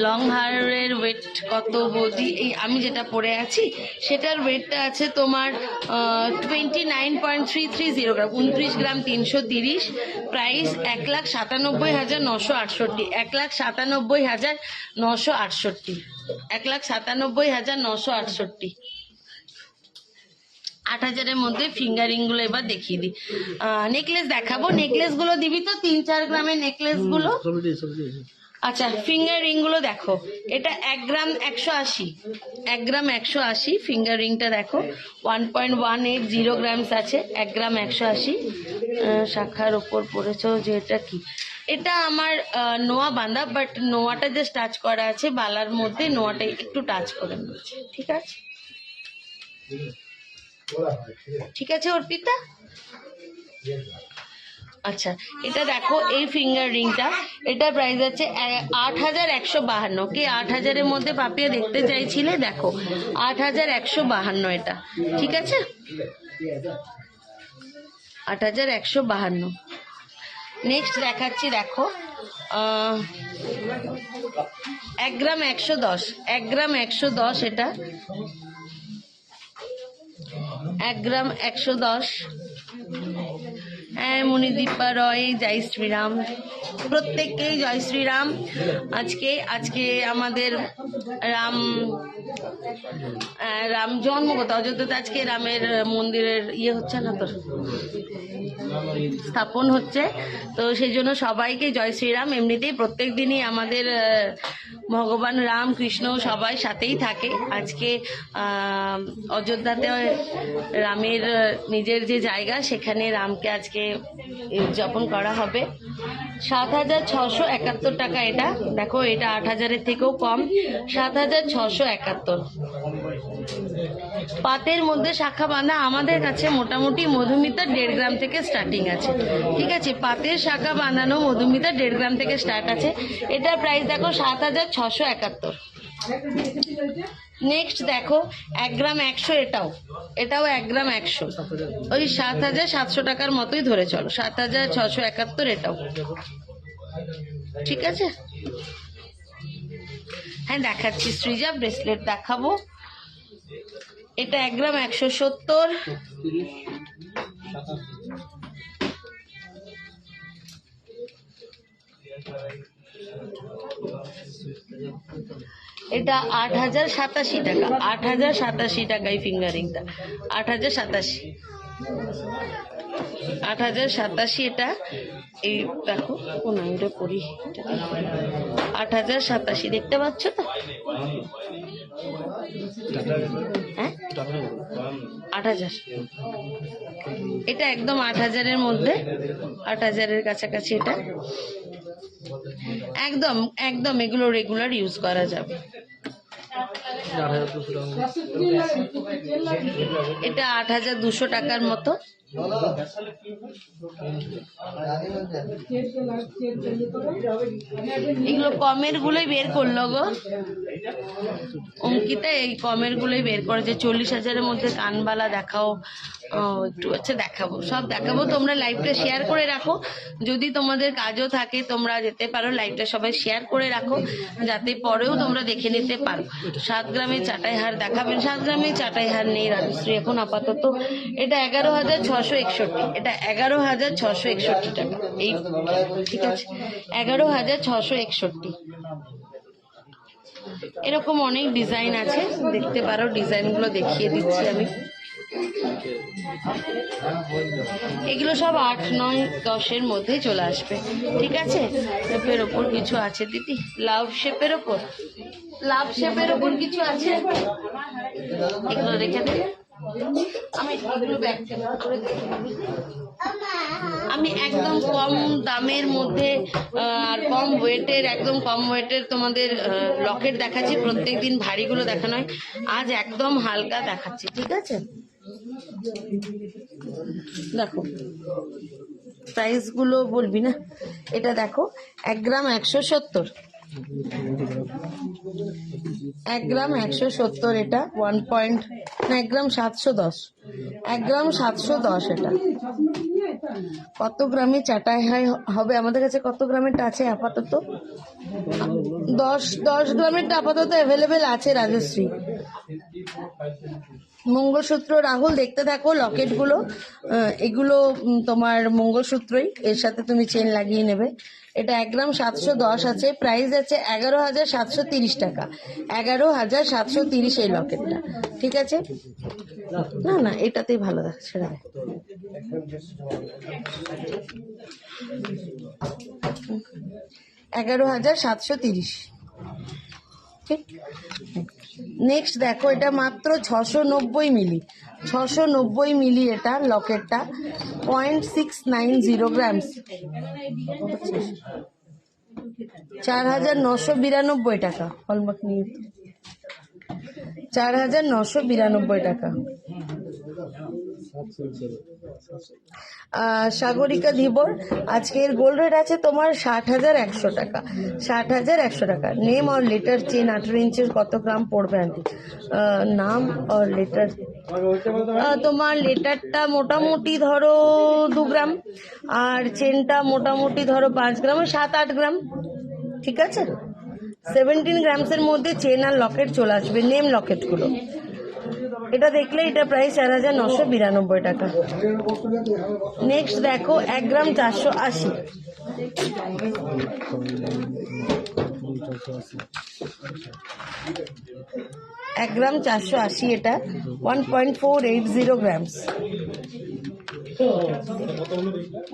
[SPEAKER 1] লং হারের ওয়েট কত বৌদি? এই আমি যেটা পরে আছি সেটার ওয়েটটা আছে তোমার 29.330 গ্রাম, 29 গ্রাম 330। প্রাইস 1,97,968, 1,97,968, 1,97,968। 8,000-এর মধ্যে ফিঙ্গারিং গুলো এবার দেখিয়ে দিই। নেকলেস দেখাবো, নেকলেস গুলো দিবি তো, 3-4 গ্রামের নেকলেস গুলো। আচ্ছা, ফিঙ্গার রিং গুলো দেখো, এটা 1 গ্রাম 180, 1 গ্রাম 180 ফিঙ্গার রিংটা দেখো। 1.180 গ্রামস আছে, 1 গ্রাম 180। শাখার ওপর পড়েছো যে এটা কি? এটা আমার নোয়া বাঁধা, বাট নোয়াটা জাস্ট টাচ করা আছে, বালার মধ্যে নোয়াটা একটু টাচ করে নিচ্ছে। ঠিক আছে, ঠিক আছে অর্পিতা। আচ্ছা, এটা দেখো এই ফিঙ্গার রিংটা, এটা প্রাইস আছে 8,152। কে 8,000-এর মধ্যে পাপিয়া দেখতে চাইছিলে? দেখো 8,152 এটা। ঠিক আছে, 8,152। নেক্সট দেখাচ্ছি, দেখো 1 গ্রাম 110, 1 গ্রাম 110 এটা, 1 গ্রাম 110। হ্যাঁ, মণিদীপা রয়, জয় শ্রীরাম, প্রত্যেককেই জয় শ্রীরাম। আজকে আমাদের রাম জন্ম কোথাও, অযোধ্যাতে আজকে রামের মন্দিরের হচ্ছে না, তো স্থাপন হচ্ছে, তো সেই জন্য সবাইকে জয় শ্রীরাম। এমনিতেই প্রত্যেক দিনই আমাদের ভগবান রাম কৃষ্ণ সবাই সাথেই থাকে। আজকে অযোধ্যাতে রামের নিজের যে জায়গা, সেখানে রামকে আজকে উদযাপন করা হবে। 7,671 টাকা এটা। দেখো এটা 8,000-এর থেকেও কম, 7,671। পাতের মধ্যে শাখা বাঁধা আমাদের কাছে মোটামুটি মধুমিতা 1.5 গ্রাম থেকে স্টার্টিং আছে। ঠিক আছে, পাতের শাখা বাঁধানো মধুমিতা 1.5 গ্রাম থেকে স্টার্ট আছে। এটার প্রাইস দেখো 7,671। নেক্সট দেখো 1 গ্রাম 100, এটাও 1 গ্রাম 100, ওই 7,700 টাকার মতোই ধরে চলো, 7,671 এটাও। ঠিক আছে, হ্যাঁ দেখাচ্ছি, সৃজা ব্রেসলেট দেখাবো। এটা 1 গ্রাম 170, এটা 8,087 টাকা, 8,087 টাকা এই ফিঙ্গারিংটা, 8,087। 8,087 এটা। এই দেখো কোন আইনটা করি, 8,087 দেখতে পাচ্ছ তো? হ্যাঁ 8,000, এটা একদম 8,000-এর মধ্যে, 8,000-এর কাছাকাছি এটা। একদম একদম এগুলো রেগুলার ইউজ করা যাবে। এটা 8,200 টাকার মতো। এগুলো কমের গুলোই বের করলো গো অঙ্কিতা, এই কমের গুলোই বের করেছে। 40,000-এর মধ্যে কানবালা দেখাও, একটু আচ্ছা দেখাবো, সব দেখাবো। তোমরা লাইভটা শেয়ার করে রাখো, যদি তোমাদের কাজও থাকে তোমরা যেতে পারো, লাইভটা সবাই শেয়ার করে রাখো যাতে পরেও তোমরা দেখে নিতে পারো। 7 গ্রামের চাটাই হার দেখাবেন, 7 গ্রামের চাটাই হার নেই রাজশ্রী এখন আপাতত। এটা 11,661, এটা 11,661 টাকা। এই ঠিক আছে, 11,661। এরকম অনেক ডিজাইন আছে, দেখতে পারো, ডিজাইনগুলো দেখিয়ে দিচ্ছি আমি। এগুলো সব 8, 9, 10-এর মধ্যে চলে আসবে, ঠিক আছে। শেপের ওপর কিছু আছে দিদি, লাভ শেপের ওপর, লাভ শেপের ওপর কিছু আছে, এগুলো রেখে দেবে। আমি এগুলো ব্যাগ করে আমি একদম কম দামের মধ্যে আর কম ওয়েটের, একদম কম ওয়েটের তোমাদের লকেট দেখাচ্ছি। প্রত্যেকদিন ভারীগুলো দেখানো হয়, আজ একদম হালকা দেখাচ্ছি, ঠিক আছে। দেখো প্রাইস গুলো বলবি না, এটা দেখো 1 গ্রাম 170, 1 গ্রাম 170, এটা 1 পয়েন্ট না 1 গ্রাম 710, 1 গ্রাম 710। এটা কত গ্রামে চাটাই হবে আমাদের কাছে, কত গ্রামেরটা আছে আপাতত? 10 গ্রামেরটা আপাতত অ্যাভেলেবেল আছে রাজশ্রী। মঙ্গলসূত্র রাহুল দেখতে থাকো, লকেট গুলো এগুলো তোমার মঙ্গলসূত্রই, এর সাথে তুমি চেন লাগিয়ে নেবে। এটা 1 গ্রাম 710 আছে, প্রাইস আছে 11,730 টাকা, 11,730 এই লকেটটা, ঠিক আছে। না না এটাতেই ভালো লাগছে, 11,730, ঠিক। নেক্সট দেখো, এটা মাত্র 690 মিলি, 690 মিলি এটা লকেটটা, 0.690 গ্রামস, 4,992 টাকা। হলমার্ক নিয়ে 4,992 টাকা। সাগরিকা ধীবর, আজকের গোল্ড রেট আছে তোমার 60,100 টাকা, 60,100 টাকা। নেম আর লেটার চেন 18 ইঞ্চের কত গ্রাম পড়বে আন্টি? নাম আর লেটার, তোমার লেটারটা মোটামুটি ধরো 2 গ্রাম, আর চেনটা মোটামুটি ধরো 5 গ্রাম, 7-8 গ্রাম, ঠিক আছে। 17 গ্রামসের মধ্যে চেন আর লকেট চলে আসবে, নেম লকেট গুলো। এটা দেখলে এটা প্রাইস 4,992 টাকা। নেক্সট দেখো 1 গ্রাম 480, 1 গ্রাম 480, এটা 1.480 গ্রামস,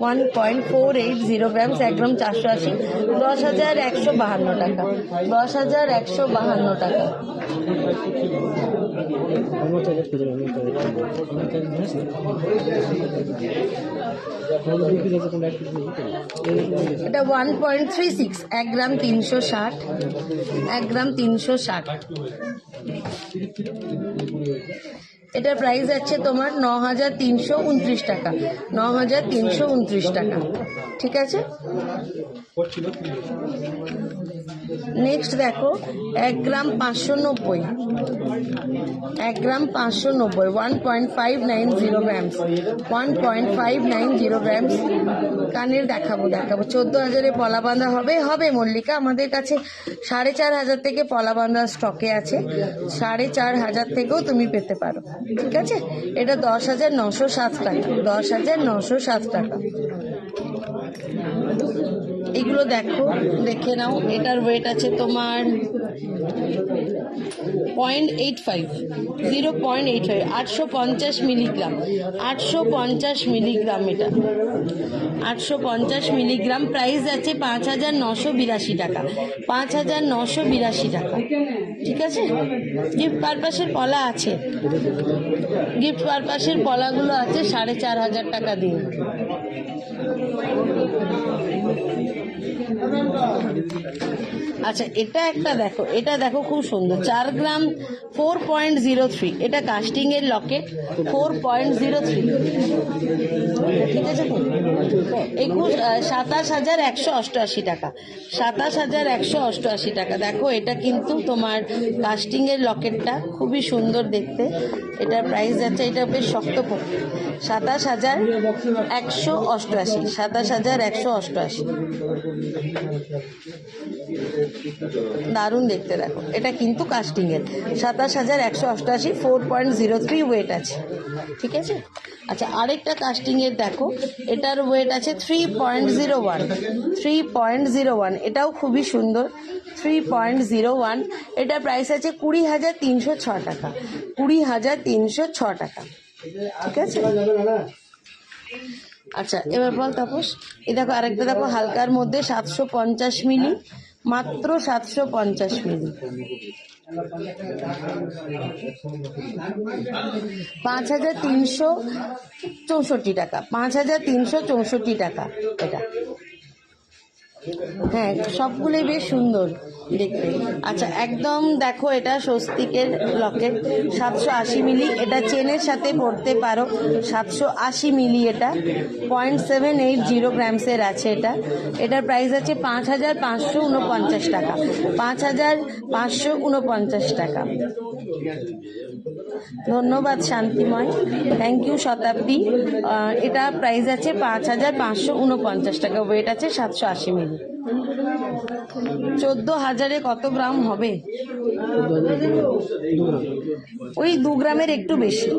[SPEAKER 1] 1.480 গ্রামস, 1 গ্রাম 480, 10,152 টাকা, 10,152 টাকা। এটা 1.36, 1 গ্রাম 360, 1 গ্রাম 360। এটার প্রাইস আছে তোমার 9,329 টাকা, 9,329 টাকা, ঠিক আছে। নেক্সট দেখো 1 গ্রাম 590, 1 গ্রাম 590, 1.590 গ্রামস, 1.590 গ্রামস। কানের দেখাবো 14,000-এ পলা বাঁধা হবে মল্লিকা, আমাদের কাছে 4,500 থেকে পলা বাঁধা স্টকে আছে, 4,500 থেকেও তুমি পেতে পারো, ঠিক আছে। এটা 10,907 টাকা, 10,907 টাকা। এগুলো দেখো, দেখে নাও, এটার ওয়েট আছে তোমার 0.85 850 মিলিগ্রাম, 850 মিলিগ্রাম, এটা 850 মিলিগ্রাম। প্রাইস আছে 5,982 টাকা, 5,982 টাকা। ঠিক আছে, গিফট পারপাসের পলা আছে, গিফট পারপাসের পলাগুলো আছে 4,500 টাকা দিয়ে। আচ্ছা, এটা একটা দেখো, এটা দেখো খুব সুন্দর, 4 গ্রাম 4.03, এটা কাস্টিং এর লকেট 4.03। ঠিক আছে, 27,188 টাকা, 27,188 টাকা। দেখো এটা কিন্তু তোমার কাস্টিং এর লকেটটা খুবই সুন্দর দেখতে, এটার প্রাইস আছে, এটা বেশ শক্তপোক্ত, 27,188, 27,188। দারুণ দেখতে, দেখো এটা কিন্তু কাস্টিং এর, 27,188, 4.03 ওয়েট আছে। ঠিক আছে। আচ্ছা, আরেকটা কাস্টিং এর দেখো, এটার ওয়েট আছে 3.01, 3.01, এটাও খুবই সুন্দর, 3.01। এটার প্রাইস আছে 20,306 টাকা, 20,306 টাকা। ঠিক আছে। আচ্ছা, এবার বল তাপস, এই দেখো আরেকটা দেখো হালকার মধ্যে 750 মিলি, মাত্র 750 মিলি, 5,364 টাকা, 5,364 টাকা এটা। হ্যাঁ, সবগুলোই বেশ সুন্দর দেখতে। আচ্ছা, একদম দেখো এটা স্বস্তিকের লকেট, 780 মিলি, এটা চেনের সাথে পড়তে পারো, 780 মিলি, এটা 0.780 গ্রামসের আছে এটা। এটার প্রাইস আছে 5,549 টাকা, 5,549 টাকা। ধন্যবাদ শান্তিময়, থ্যাংক ইউ শতাব্দী। এটা প্রাইস আছে 5,549 টাকা, ওয়েট আছে 780 মিলি। 14,000-এ কত গ্রাম হবে? ওই 2 গ্রামের একটু বেশি।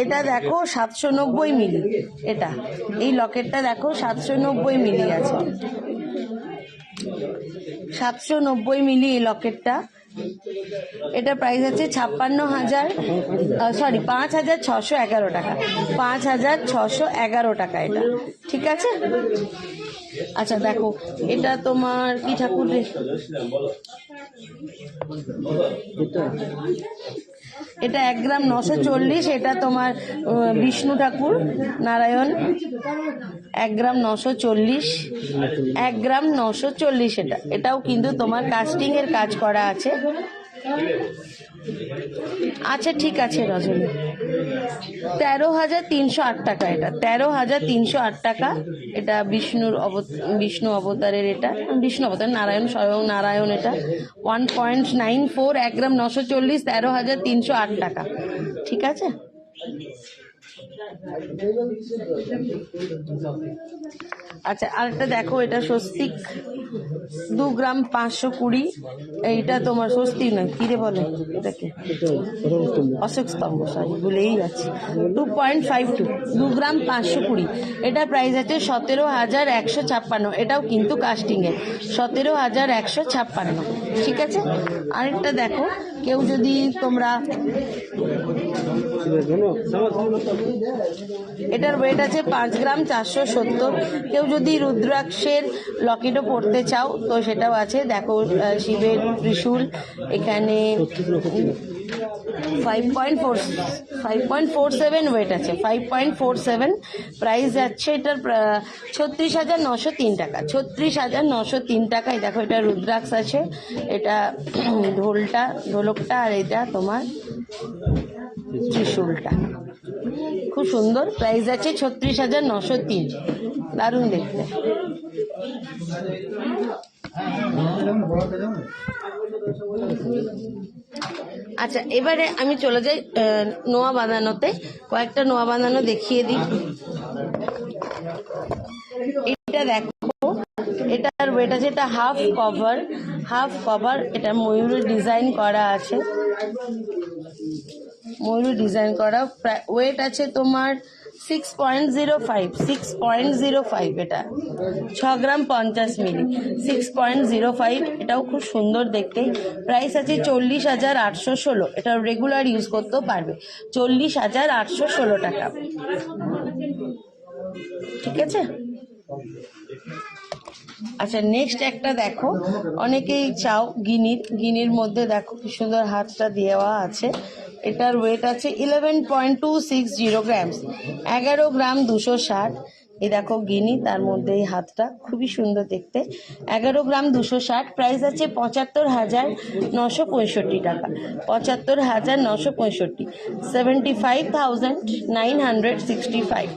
[SPEAKER 1] এটা দেখো 790 মিলি, এটা এই লকেটটা দেখো 790 মিলি আছে, 790 মিলি এই লকেটটা। এটা প্রাইস আছে 5,611 টাকা, 5,611 টাকা এটা। ঠিক আছে। আচ্ছা দেখো, এটা তোমার কি ঠাকুর রে, এটা 1 গ্রাম 940, এটা তোমার বিষ্ণু ঠাকুর নারায়ণ, 1 গ্রাম 940, 1 গ্রাম 940, এটাও কিন্তু তোমার কাস্টিং এর কাজ করা আছে। আচ্ছা ঠিক আছে রজনী, 13,308 টাকা, এটা 13,308 টাকা। এটা বিষ্ণু অবতারের, এটা বিষ্ণু অবতার, নারায়ণ স্বয়ং নারায়ণ, এটা 1.94, 1 গ্রাম 940, 13,308 টাকা। ঠিক আছে। আচ্ছা, আরেকটা দেখো, এটা স্বস্তিক 2 গ্রাম 520, এইটা তোমার স্বস্তিক নয়, কিরে বলে এটাকে, অশোক স্তম্ভ, সরি ভুলেই যাচ্ছি, 2.52, 2 গ্রাম 520। এটা প্রাইস আছে 17,156, এটাও কিন্তু কাস্টিং এর, 17,156। ঠিক আছে। আরেকটা দেখো, কেউ যদি তোমরা, এটার ওয়েট আছে 5 গ্রাম 470, কেউ যদি রুদ্রাক্ষের লকেটও পড়তে চাও তো সেটাও আছে। দেখো শিবের ত্রিশূল, এখানে 5.47 ওয়েট আছে, 5.47, প্রাইস যাচ্ছে এটার 36,903 টাকা, 36,903 টাকায়। দেখো এটা রুদ্রাক্ষ আছে, এটা ঢোলকটা, আর এটা তোমার ত্রিশূলটা, খুব সুন্দর, প্রাইস আছে 36,903, দারুণ দেখতে। আচ্ছা, এবারে আমি চলে যাই নোয়া বাঁধানোতে, কয়েকটা নোয়া বাঁধানো দেখিয়ে দিই। এটা দেখো, এটার ওয়েট আছে, এটা হাফ কভার, এটা ময়ূরের ডিজাইন করা আছে, ময়ূর ডিজাইন করা, ওয়েট আছে তোমার 6.05 6.05 এটা 6 গ্রাম 50 মিলি 6.05 এটাও খুব সুন্দর দেখতে। প্রাইস আছে 40,816। এটা রেগুলার ইউজ করতেও পারবে। 40,816 টাকা। ঠিক আছে। আচ্ছা নেক্সট একটা দেখো, অনেকেই চাও গিনির মধ্যে দেখো কি সুন্দর হাতটা দেওয়া আছে। এটার ওয়েট আছে 11.260 গ্রামস, 11 গ্রাম 260। এই দেখো গিনি, তার মধ্যে এই হাতটা খুবই সুন্দর দেখতে। 11 গ্রাম 260। প্রাইস আছে 75,965 টাকা। 75,965। 75,965।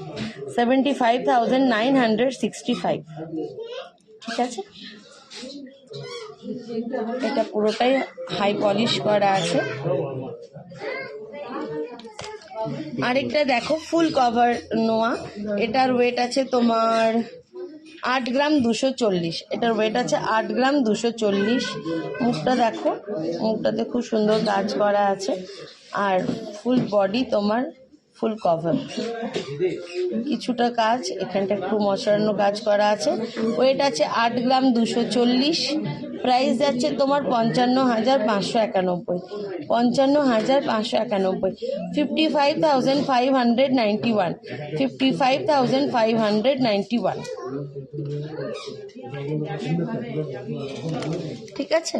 [SPEAKER 1] 75,965। ঠিক আছে। এটা পুরোটাই হাই পলিশ করা আছে। আরেকটা দেখো ফুল কভার নোয়া, এটার ওয়েট আছে তোমার 8 গ্রাম 240। এটার ওয়েট আছে 8 গ্রাম 240। মুখটা দেখো, মুখটাতে খুব সুন্দর কাজ করা আছে। আর ফুল বডি তোমার ফুল কভার, কিছুটা কাজ এখানটা একটু মশানো কাজ করা আছে। ওয়েট আছে 8 গ্রাম 240। প্রাইস যাচ্ছে তোমার 55,591। 55,591। 55,591। 55,591। ঠিক আছে।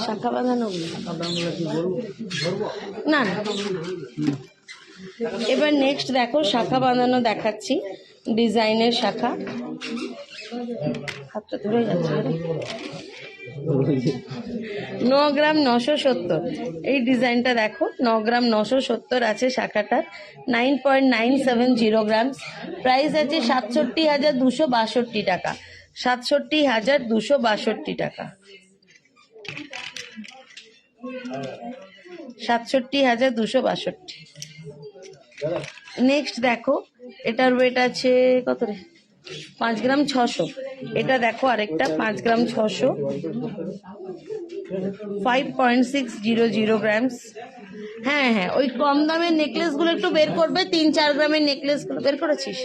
[SPEAKER 1] শাখা বাঁধানো না না। এবার নেক্সট দেখো শাখা বাঁধানো দেখাচ্ছি, ডিজাইনের শাখা। হাতটা ধরে যাচ্ছে। 9 গ্রাম 970। এই ডিজাইনটা দেখো, 9 গ্রাম 970 আছে শাখাটার। 9.970 গ্রাম। প্রাইস আছে 67,262 টাকা। 67,262 টাকা। 67,262। নেক্সট দেখো, এটার ওয়েট আছে কত রে, 5 গ্রাম 600। এটা দেখো আরেকটা 5 গ্রাম 600। 5.600 গ্রামস। হ্যাঁ হ্যাঁ, ওই কম দামের নেকলেসগুলো একটু বের করবে, 3-4 গ্রামের নেকলেসগুলো বের করেছিস,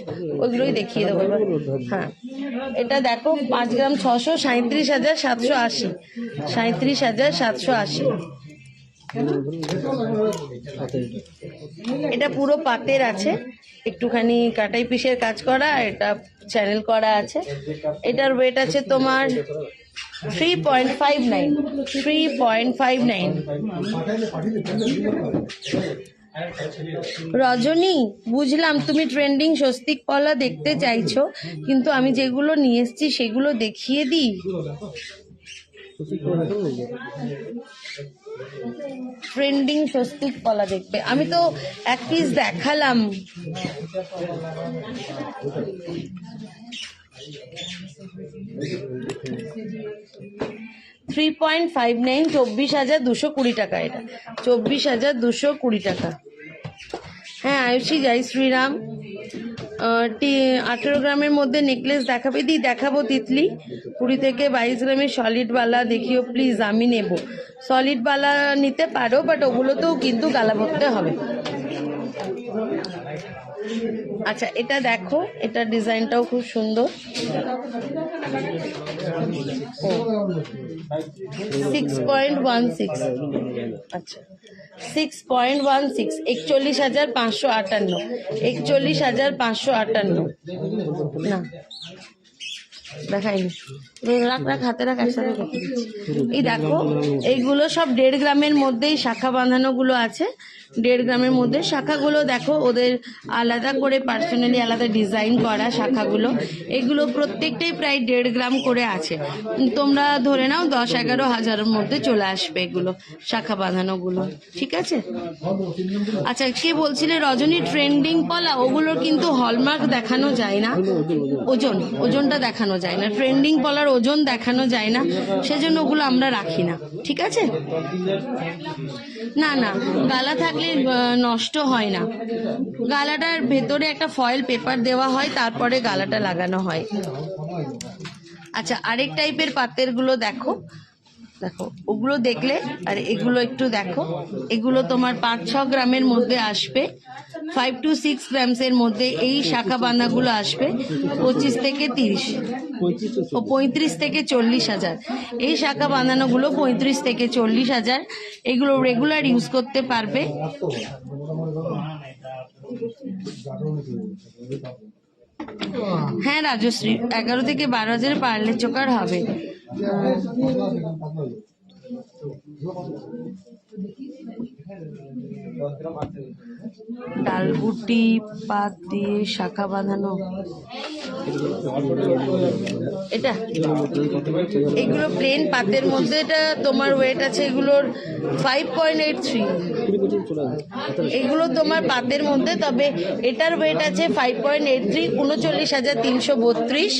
[SPEAKER 1] ওইগুলোই দেখিয়ে দেবো এবার। হ্যাঁ, এটা দেখো 5 গ্রাম 600, 37,780। 37,780। এটা পুরো পাতের আছে, একটুখানি কাটাই পিসের কাজ করা, এটা চ্যানেল করা আছে। এটার ওয়েট আছে তোমার 3.59। 3.59। রজনী, বুঝলাম তুমি ট্রেন্ডিং স্বস্তিক পলা দেখতে চাইছো, কিন্তু আমি যেগুলো নিয়ে এসেছি সেগুলো দেখিয়ে দিই। ট্রেন্ডিং স্বস্তিক পলা দেখবে, আমি তো এক পিস দেখালাম। 3.59। 24,220 টাকা। এটা 24,220 টাকা। হ্যাঁ আয়ুষী, জয় শ্রীরাম। 18 গ্রামের মধ্যে নেকলেস দেখাবে দি? দেখাবো তিতলি। 20 থেকে 22 গ্রামের সলিড বালা দেখিও প্লিজ, আমি নেব। সলিড বালা নিতে পারো, বাট ওগুলোতেও কিন্তু গালা ভরতে হবে। আচ্ছা এটা দেখো, এটা ডিজাইনটাও খুব সুন্দর। 6.16। আচ্ছা 6.16। 41,558। 41,558। না দেখাইনি, রাখ হাতে রাখ, একসাথে দেখে দিচ্ছি। এই দেখো, এইগুলো সব 1.5 গ্রামের মধ্যেই শাখা বাঁধানো গুলো আছে। 1.5 গ্রামের মধ্যে শাখাগুলো দেখো, ওদের আলাদা করে পার্সোনালি আলাদা ডিজাইন করা শাখাগুলো। এগুলো প্রত্যেকটাই প্রায় 1.5 গ্রাম করে আছে। তোমরা ধরে নাও 10-11 হাজারের মধ্যে চলে আসবে এগুলো শাখা বাঁধানো গুলো। ঠিক আছে। আচ্ছা কে বলছিলে রজনী ট্রেন্ডিং পলা? ওগুলোর কিন্তু হলমার্ক দেখানো যায় না, ওজনটা দেখানো যায় না। ট্রেন্ডিং পলার ওজন দেখানো যায় না, সেজন্য ওগুলো আমরা রাখি না। ঠিক আছে। না না, গালা থাকলে নষ্ট হয় না। গালাটার ভেতরে একটা ফয়েল পেপার দেওয়া হয়, তারপরে গালাটা লাগানো হয়। আচ্ছা আরেক টাইপের পাতের গুলো দেখো, দেখো ওগুলো দেখলে, আর এগুলো একটু দেখো, এগুলো তোমার 5-6 গ্রামের মধ্যে আসবে। 5 to 6 গ্রামসের মধ্যে এই শাখা বাঁধাগুলো আসবে 25 থেকে 30 ও 35 থেকে 40,000। এই শাখা বাঁধানোগুলো 35 থেকে 40,000। এগুলো রেগুলার ইউজ করতে পারবে। হ্যাঁ রাজশ্রী, 11 থেকে 12,000 পার্লের চোকার হবে। ডালবুটি পাত দিয়ে শাখা বাঁধানো, এটা এগুলো প্লেন পাতের মধ্যে। এটা তোমার ওয়েট আছে এগুলোর 5.83। এগুলো তোমার পাতের মধ্যে, তবে এটার ওয়েট আছে 5.83, 39,332।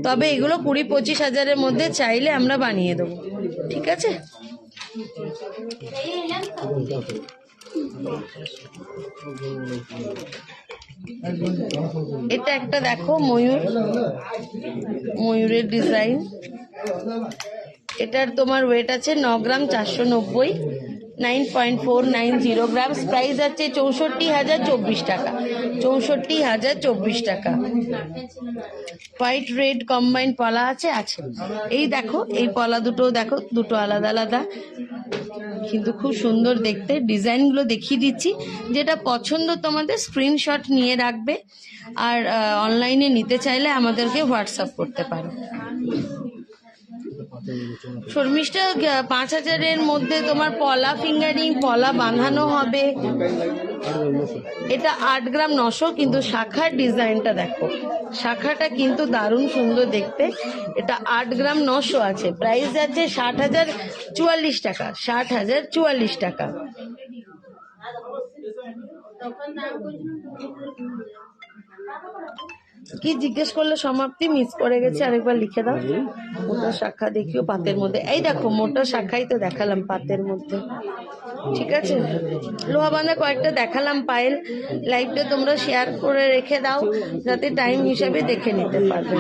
[SPEAKER 1] তবে এগুলো 20-25,000-এর মধ্যে চাইলে আমরা বানিয়ে দেবো, ঠিক আছে। এটা একটা দেখো ময়ূরের ডিজাইন। এটার তোমার ওয়েট আছে 9 গ্রাম 490, 9.490 গ্রামস। প্রাইস আছে 64,024 টাকা, 64,024 টাকা। হোয়াইট রেড কম্বাইন্ড পলা আছে। এই দেখো, এই পলা দুটো দেখো, দুটো আলাদা আলাদা, কিন্তু খুব সুন্দর দেখতে। ডিজাইনগুলো দেখিয়ে দিচ্ছি, যেটা পছন্দ তোমাদের স্ক্রিনশট নিয়ে রাখবে, আর অনলাইনে নিতে চাইলে আমাদেরকে হোয়াটসঅ্যাপ করতে পারো। শর্মিষ্ঠা 5,000-এর মধ্যে তোমার পলা ফিঙ্গারিং, পলা বাঁধানো হবে। এটা 8 গ্রাম 900, কিন্তু শাখার ডিজাইনটা দেখো, শাখাটা কিন্তু দারুণ সুন্দর দেখতে। এটা 8 গ্রাম 900 আছে। প্রাইস আছে 60,044 টাকা, 60,044 টাকা। কি জিজ্ঞেস করলে সমাপ্তি মিস করে গেছে, আরেকবার লিখে দাও। মোটা শাখা দেখিও পাতের মধ্যে। এই দেখো মোটা শাখাই তো দেখালাম পাতের মধ্যে, ঠিক আছে। লোহা বাঁধা কয়েকটা দেখালাম পায়েল। লাইভটা তোমরা শেয়ার করে রেখে দাও, যাতে টাইম হিসাবে দেখে নিতে পারবে।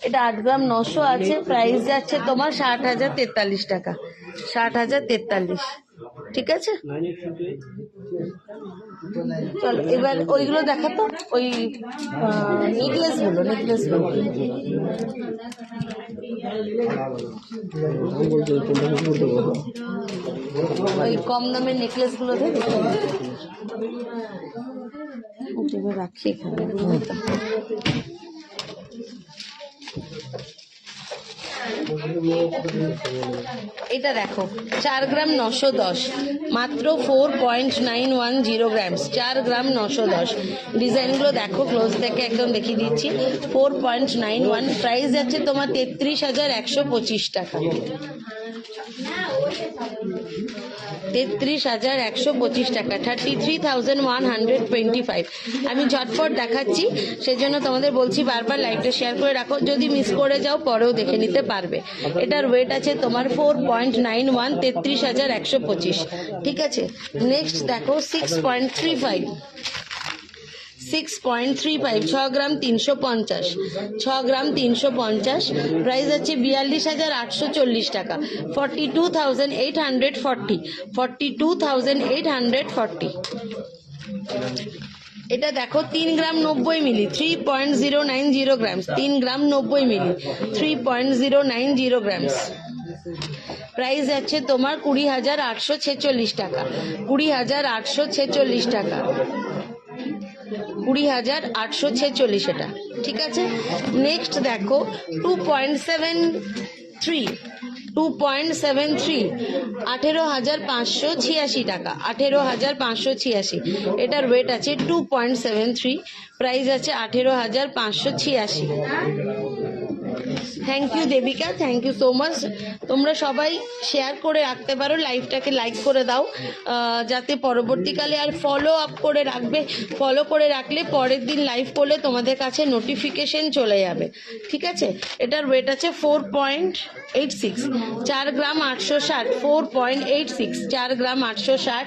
[SPEAKER 1] এটা 8 গ্রাম 900 আছে। প্রাইস যাচ্ছে তোমার 60,043 টাকা, 60,043, ঠিক আছে। চলো এবার ওইগুলো দেখাতো, ওই নেকলেসগুলো ওই কম দামের নেকলেসগুলো রাখি এখানে। এটা দেখো 4 গ্রাম 910, মাত্র 4.910 গ্রামস, 4 গ্রাম 910। ডিজাইনগুলো দেখো ক্লোজ থেকে একদম দেখিয়ে দিচ্ছি। 4.91। প্রাইস যাচ্ছে তোমার 33,125 টাকা, 33,125 টাকা, 33,125। আমি ঝটপট দেখাচ্ছি, সেজন্য তোমাদের বলছি বারবার লাইভটা শেয়ার করে রাখো, যদি মিস করে যাও পরেও দেখে নিতে পারবে। এটার ওয়েট আছে তোমার 4.91, 33,125, ঠিক আছে। নেক্সট দেখো 6.35, 6.35, 6 গ্রাম 350, 6 গ্রাম 350। প্রাইস আছে 42,840 টাকা, 42,840, 42,840। এটা দেখো 3 গ্রাম 90 মিলি, 3.090 গ্রামস, 3 গ্রাম 90 মিলি, 3.090 গ্রামস। প্রাইস আছে তোমার 20,846 টাকা, 20,846 টাকা, 20,846 এটা, ঠিক আছে। নেক্সট দেখো 2.73, 18,586 টাকা, 18,586। এটার ওয়েট আছে 2.73। প্রাইস আছে 18,586। Thank you Debika, thank you so much. তোমরা সবাই শেয়ার করে রাখতে পারো, লাইভটাকে লাইক করে দাও, যাতে পরবর্তীকালে আর ফলো আপ করে রাখবে। ফলো করে রাখলে পরের দিন লাইভ করলে তোমাদের কাছে নোটিফিকেশন চলে যাবে, ঠিক আছে। এটার ওয়েট আছে 4.86, 4 গ্রাম 860, 4.86, 4 গ্রাম 860।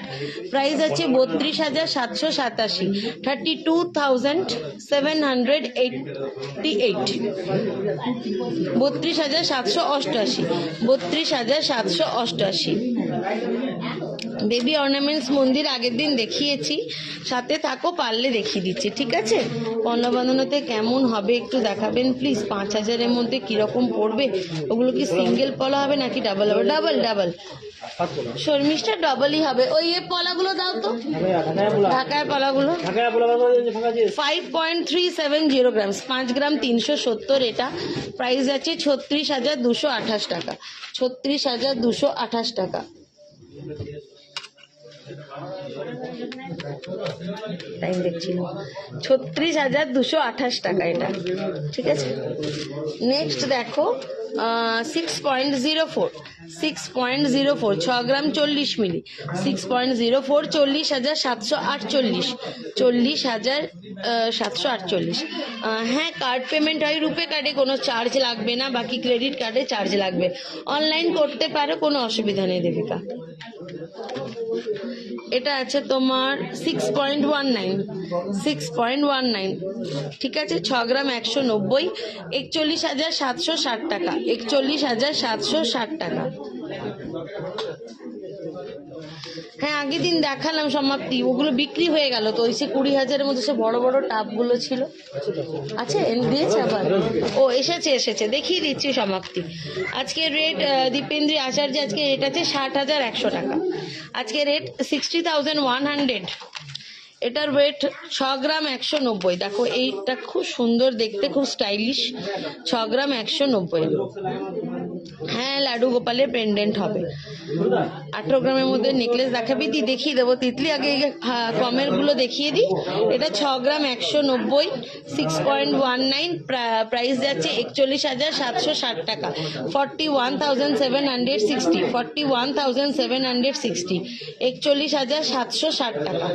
[SPEAKER 1] প্রাইস আছে 32,787, 32,788, 32,788, 32,788। বেবি অর্নামেন্টস মন্দির আগের দিন দেখিয়েছি, সাথে থাকো, পারলে দেখিয়ে দিচ্ছি, ঠিক আছে? পলা বাঁধানোতে কেমন হবে একটু দেখাবেন প্লিজ। 5,000-এর মধ্যে কিরকম পড়বে? ওগুলো কি সিঙ্গেল পলা হবে নাকি ডাবল হবে? ডাবল ডাবল শর্মিষ্ঠা, ডাবলই হবে। ওই পলাগুলো দাও তো, ঢাকায় পলাগুলো। 5.370 গ্রামস, 5 গ্রাম 370। এটা প্রাইস আছে 36,228 টাকা। 36,228 টাকা। টাইম দেখছি, 36,228 টাকা এটা, ঠিক আছে? নেক্সট দেখো 6.04, 6 গ্রাম 40 মিলি, 6.04, 40,748, 40,748। হ্যাঁ, কার্ড পেমেন্ট হয়, রুপে কার্ডে কোনো চার্জ লাগবে না, বাকি ক্রেডিট কার্ডে চার্জ লাগবে। অনলাইন করতে পারো, কোনো অসুবিধা নেই দেবিকা। এটা আছে তোমার 6.19, 6.19, ঠিক আছে? 6 গ্রাম 190, 41,760 টাকা, 41,760 টাকা। হ্যাঁ, আগের দিন দেখালাম সমাপ্তি, ওগুলো বিক্রি হয়ে গেল তো। ওই সে 20,000-এর মধ্যে সে বড় বড় টাপগুলো ছিল। আচ্ছা, দিয়েছে আবার? ও এসেছে, দেখিয়ে দিচ্ছি সমাপ্তি। আজকে রেট দীপেন্দ্রী আচার্য, আজকে রেট আছে 60,100 টাকা। আজকে রেট 60,100। এটার ওয়েট 6 গ্রাম 190। দেখো এইটা খুব সুন্দর দেখতে, খুব স্টাইলিশ। 6 গ্রাম 190। হ্যাঁ, লাডু গোপালের পেন্ডেন্ট হবে। 18 গ্রামের মধ্যে নেকলেস দেখাবি? দেখিয়ে দেবো তিতলি, আগে কমের গুলো দেখিয়ে দিই। এটা 6 গ্রাম 190, 6.19, প্রাইস যাচ্ছে 41,760 টাকা। 41,760, 41,760, 41,760 টাকা।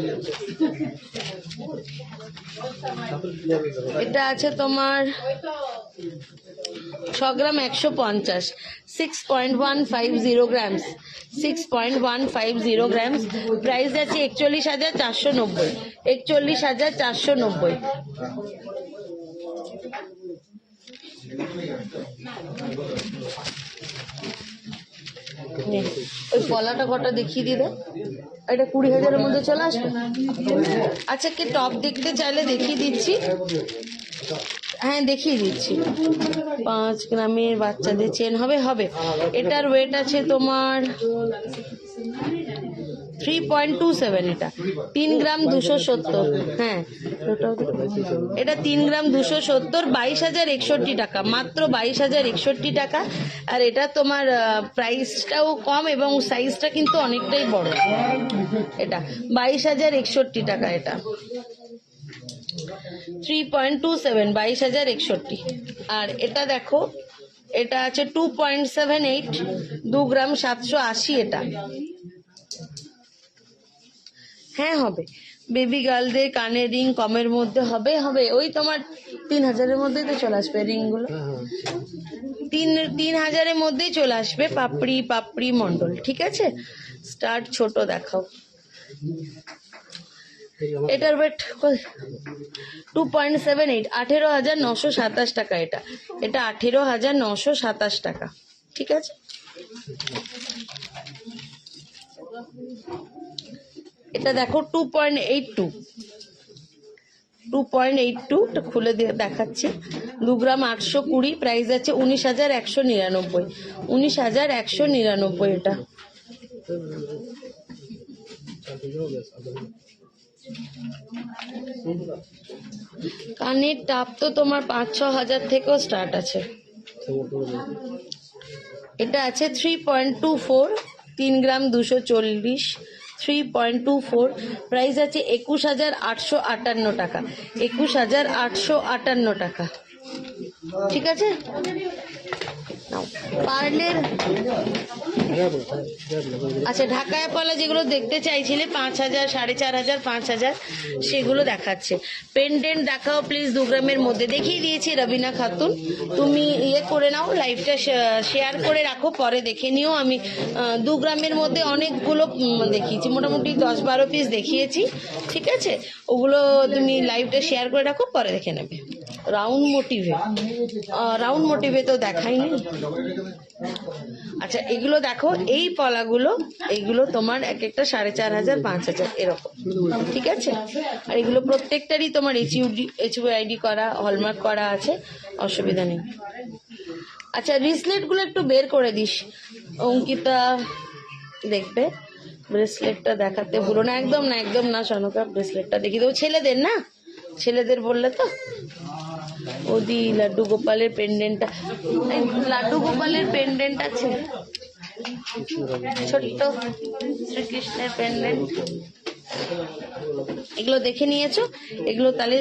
[SPEAKER 1] এটা আছে তোমার 6 গ্রাম 150, 6.150 গ্রামস, 6.150 গ্রামস, প্রাইস আছে 41,490, 41,490। ওই পলাটা কটা দেখিয়ে দিলে, এটা 20,000-এর মধ্যে চলে আসবে। আচ্ছা, কি টপ দেখতে চাইলে দেখিয়ে দিচ্ছি। হ্যাঁ, দেখিয়ে দিচ্ছি। 5 গ্রামের বাচ্চাদের চেন হবে। এটার ওয়েট আছে তোমার 3.27। এটা 3 গ্রাম 270। হ্যাঁ, এটা 3 গ্রাম 270, 22,061 টাকা, মাত্র 22,061 টাকা। আর এটা তোমার প্রাইসটাও কম এবং সাইজটা কিন্তু অনেকটাই বড়। এটা 22,061 টাকা। এটা 3.27, 22,061। আর এটা দেখো, এটা আছে 2.78, 2 গ্রাম 780। এটা হ্যাঁ হবে। বেবি গার্লদের কানের রিং কমের মধ্যে হবে। ওই তোমার 3,000-এর মধ্যেই তো চলে আসবে রিংগুলো। 3,000-এর মধ্যেই চলে আসবে। পাপড়ি মন্ডল, ঠিক আছে? স্টার্ট ছোট দেখাও। এটার ওয়েট 2.78, 18,927 টাকা। এটা 18,927 টাকা, ঠিক আছে? এটা দেখো 2.82, খুলে দেখাচ্ছি। 2 গ্রাম 820, প্রাইস আছে 19,199, 19,199। এটা কানের টাপ তো তোমার 5-6 হাজার থেকেও স্টার্ট আছে। এটা আছে 3.24, 3 গ্রাম 240, 3.24, প্রাইস আছে 21,858 টাকা, 21,858 টাকা, ঠিক আছে? পার্লের আচ্ছা, ঢাকায় পলা যেগুলো দেখতে চাইছিলে 5,000, 4,500, 5,000, সেগুলো দেখাচ্ছে। পেন্ডেন্ট দেখাও প্লিজ, 2 গ্রামের মধ্যে দেখিয়ে দিয়েছি। রবিনা খাতুন, তুমি করে নাও, লাইভটা শেয়ার করে রাখো, পরে দেখে নিও। আমি 2 গ্রামের মধ্যে অনেকগুলো দেখিয়েছি, মোটামুটি 10-12 পিস দেখিয়েছি, ঠিক আছে? ওগুলো তুমি লাইভটা শেয়ার করে রাখো, পরে দেখে নেবে। রাউন্ড মোটিভে তো দেখাইনি। আচ্ছা এগুলো দেখো, এই পলাগুলো এইগুলো তোমার এক একটা 4,500 5,000 এরকম, ঠিক আছে। আর এগুলো প্রত্যেকটারই তোমার HUID করা, হলমার্ক করা আছে, অসুবিধা নেই। আচ্ছা ব্রেসলেটগুলো একটু বের করে দিস অঙ্কিতা, দেখবে ব্রেসলেটটা দেখাতে ভুলো না। একদম না, একদম না সনকা, ব্রেসলেটটা দেখিয়ে দেবো। ছেলেদের না, ছেলেদের বললে তো। ওদি লাড্ডু গোপালের পেন্ডেন্টটা, লাড্ডু গোপালের পেন্ডেন্ট আছে, ছোট্ট শ্রীকৃষ্ণের পেন্ডেন্ট। এগুলো দেখে নিয়েছো, এগুলো তাহলে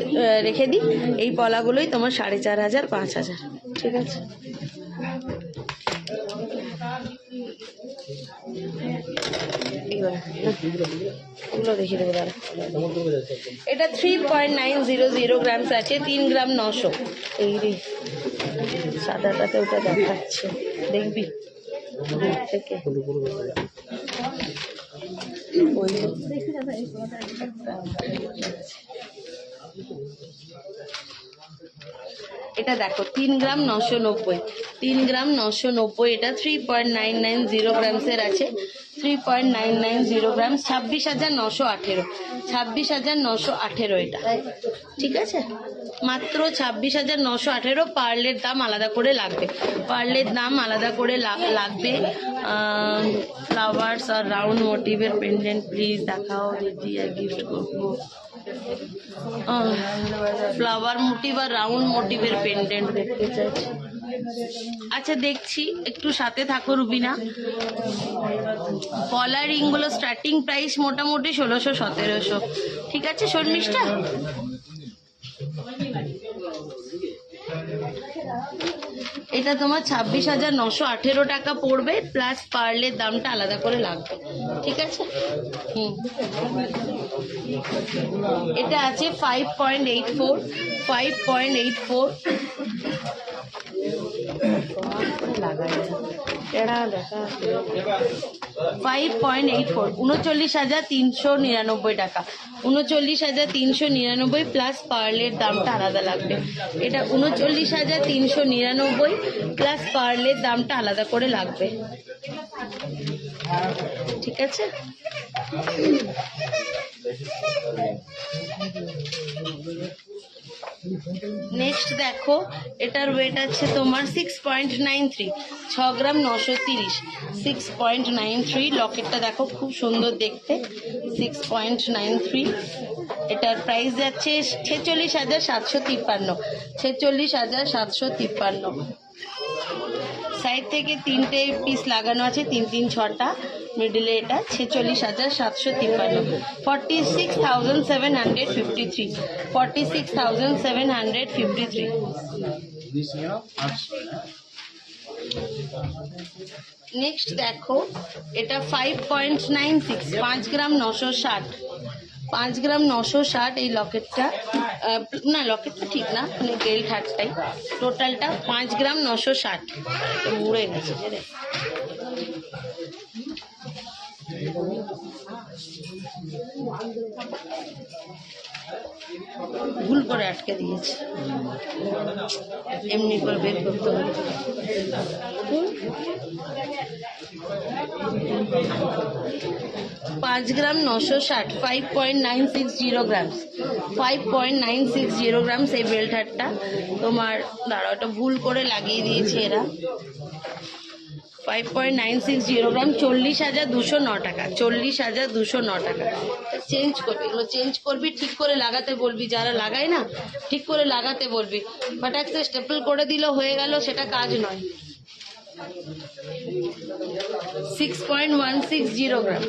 [SPEAKER 1] রেখে দিই। এই পলাগুলোই তোমার 4,500 5,000, ঠিক আছে। এগুলো দেখিয়ে দেবো দাঁড়া। এটা 3.900 গ্রামস আছে, 3 গ্রাম 900। এই রে সাদাটাতে ওটা দেখাচ্ছে, দেখবি থেকে এটা দেখো 3 গ্রাম 990, 3 গ্রাম 990। এটা 3.990 গ্রামসের আছে, 3.990 গ্রাম, 26,918, 26,918 এটা, ঠিক আছে। মাত্র 26,918। পার্লের দাম আলাদা করে লাগবে, পার্লের দাম আলাদা করে লাগবে। ফ্লাওয়ার্স আর রাউন্ড মোটিভের পেন্ডেন্ট প্লিজ দেখাও দিদি, গিফট করবো। ফ্লাওয়ার মোটিভ আর রাউন্ড মোটিভের পেন্ডেন্ট দেখতে চাইছি। আচ্ছা দেখছি, একটু সাথে থাকো রুবিনা। পলা রিংগুলো স্টার্টিং প্রাইস মোটামুটি 1600-1700, ঠিক আছে শর্মিষ্ঠা। এটা তোমার 26,918 টাকা পড়বে, প্লাস পার্লের দামটা আলাদা করে লাগবে, ঠিক আছে। এটা আছে 5.84, 5.84 লাগাই এরা দেখা 5.84, 39,399 টাকা, 39,399 প্লাস পার্লের দামটা আলাদা লাগবে। এটা 39,399 প্লাস পার্লের দামটা আলাদা করে লাগবে, ঠিক আছে। নেক্সট দেখো, এটার ওয়েট আছে তোমার 6.93, 6 গ্রাম 930, 6.93। লকেটটা দেখো খুব সুন্দর দেখতে, 6.93। এটার প্রাইস যাচ্ছে 46,753, 46,753। সাইড থেকে 3টে পিস লাগানো আছে, 3 6টা, মিডলে এটা 46,753, 46,753, 46,753। নেক্সট দেখো, এটা 5.96, 5 গ্রাম 960, 5 গ্রাম 960 এই লকেটটা, না লকেটটা ঠিক না, মানে বেল্ট হারটাই, টোটালটা 5 গ্রাম 960। মুড়ে গেছে রে, ভুল করে আটকে দিয়েছে, এমনি করে বের করতে হবে। 5 গ্রাম 960, 5.960 গ্রামস, 5.960 গ্রামস এই বেল্ট হারটা তোমার। দাঁড়াও, ওটা ভুল করে লাগিয়ে দিয়েছে এরা। 5.960 গ্রাম, 40,209 টাকা, 40,209 টাকা। চেঞ্জ করবি, এগুলো চেঞ্জ করবি, ঠিক করে লাগাতে বলবি, যারা লাগায় না ঠিক করে লাগাতে বলবি। ফাটাকসে স্টেপল করে দিল হয়ে গেল, সেটা কাজ নয়। 6.160 গ্রাম,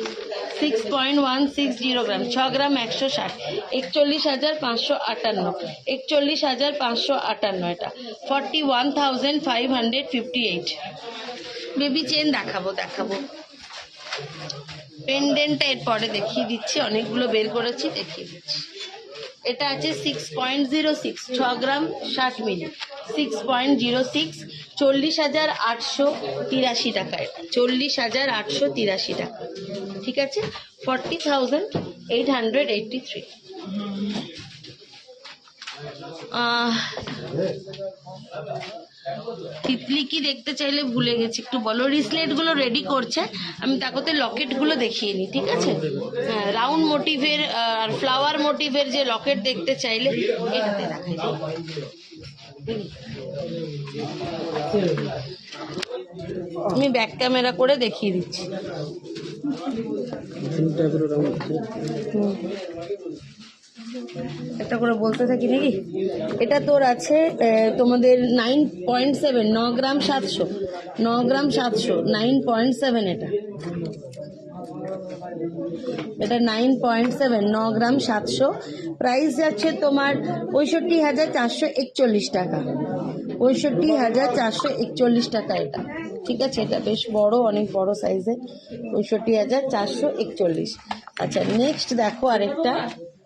[SPEAKER 1] 6.160 গ্রাম, 6 গ্রাম 160, 41,558, 41,558 এটা, 41,558। বেবি চেন দেখাবো, পেন্ডেন্টটা এরপরে দেখিয়ে দিচ্ছি, অনেকগুলো বের করেছি দেখিয়ে দিচ্ছি। এটা আছে 6.06, 6 গ্রাম 60 মিলি, 6.06, 40,883 টাকা। এটা 40,883 টাকা, ঠিক আছে। 40,883। তিতলি কি দেখতে চাইলে ভুলে গেছি, একটু বলো। রিসলেট গুলো রেডি করছে, আমি তাকতে লকেট গুলো দেখিয়ে নিই, ঠিক আছে? হ্যাঁ, রাউন্ড মোটিভের আর ফ্লাওয়ার মোটিভের যে লকেট দেখতে চাইলে এটাতে দেখাই। আমি ব্যাক ক্যামেরা করে দেখিয়ে দিচ্ছি। একটা করে বলতে থাকি নাকি। এটা তোর আছে তোমাদের 9.7, 9 গ্রাম 700, 9 গ্রাম 700, 9.7 এটা 9.7, 9 গ্রাম 700। প্রাইস যাচ্ছে তোমার 65,441 টাকা, 65,441 টাকা এটা, ঠিক আছে? এটা বেশ বড়, অনেক বড় সাইজের, 65,441। আচ্ছা, নেক্সট দেখো আরেকটা,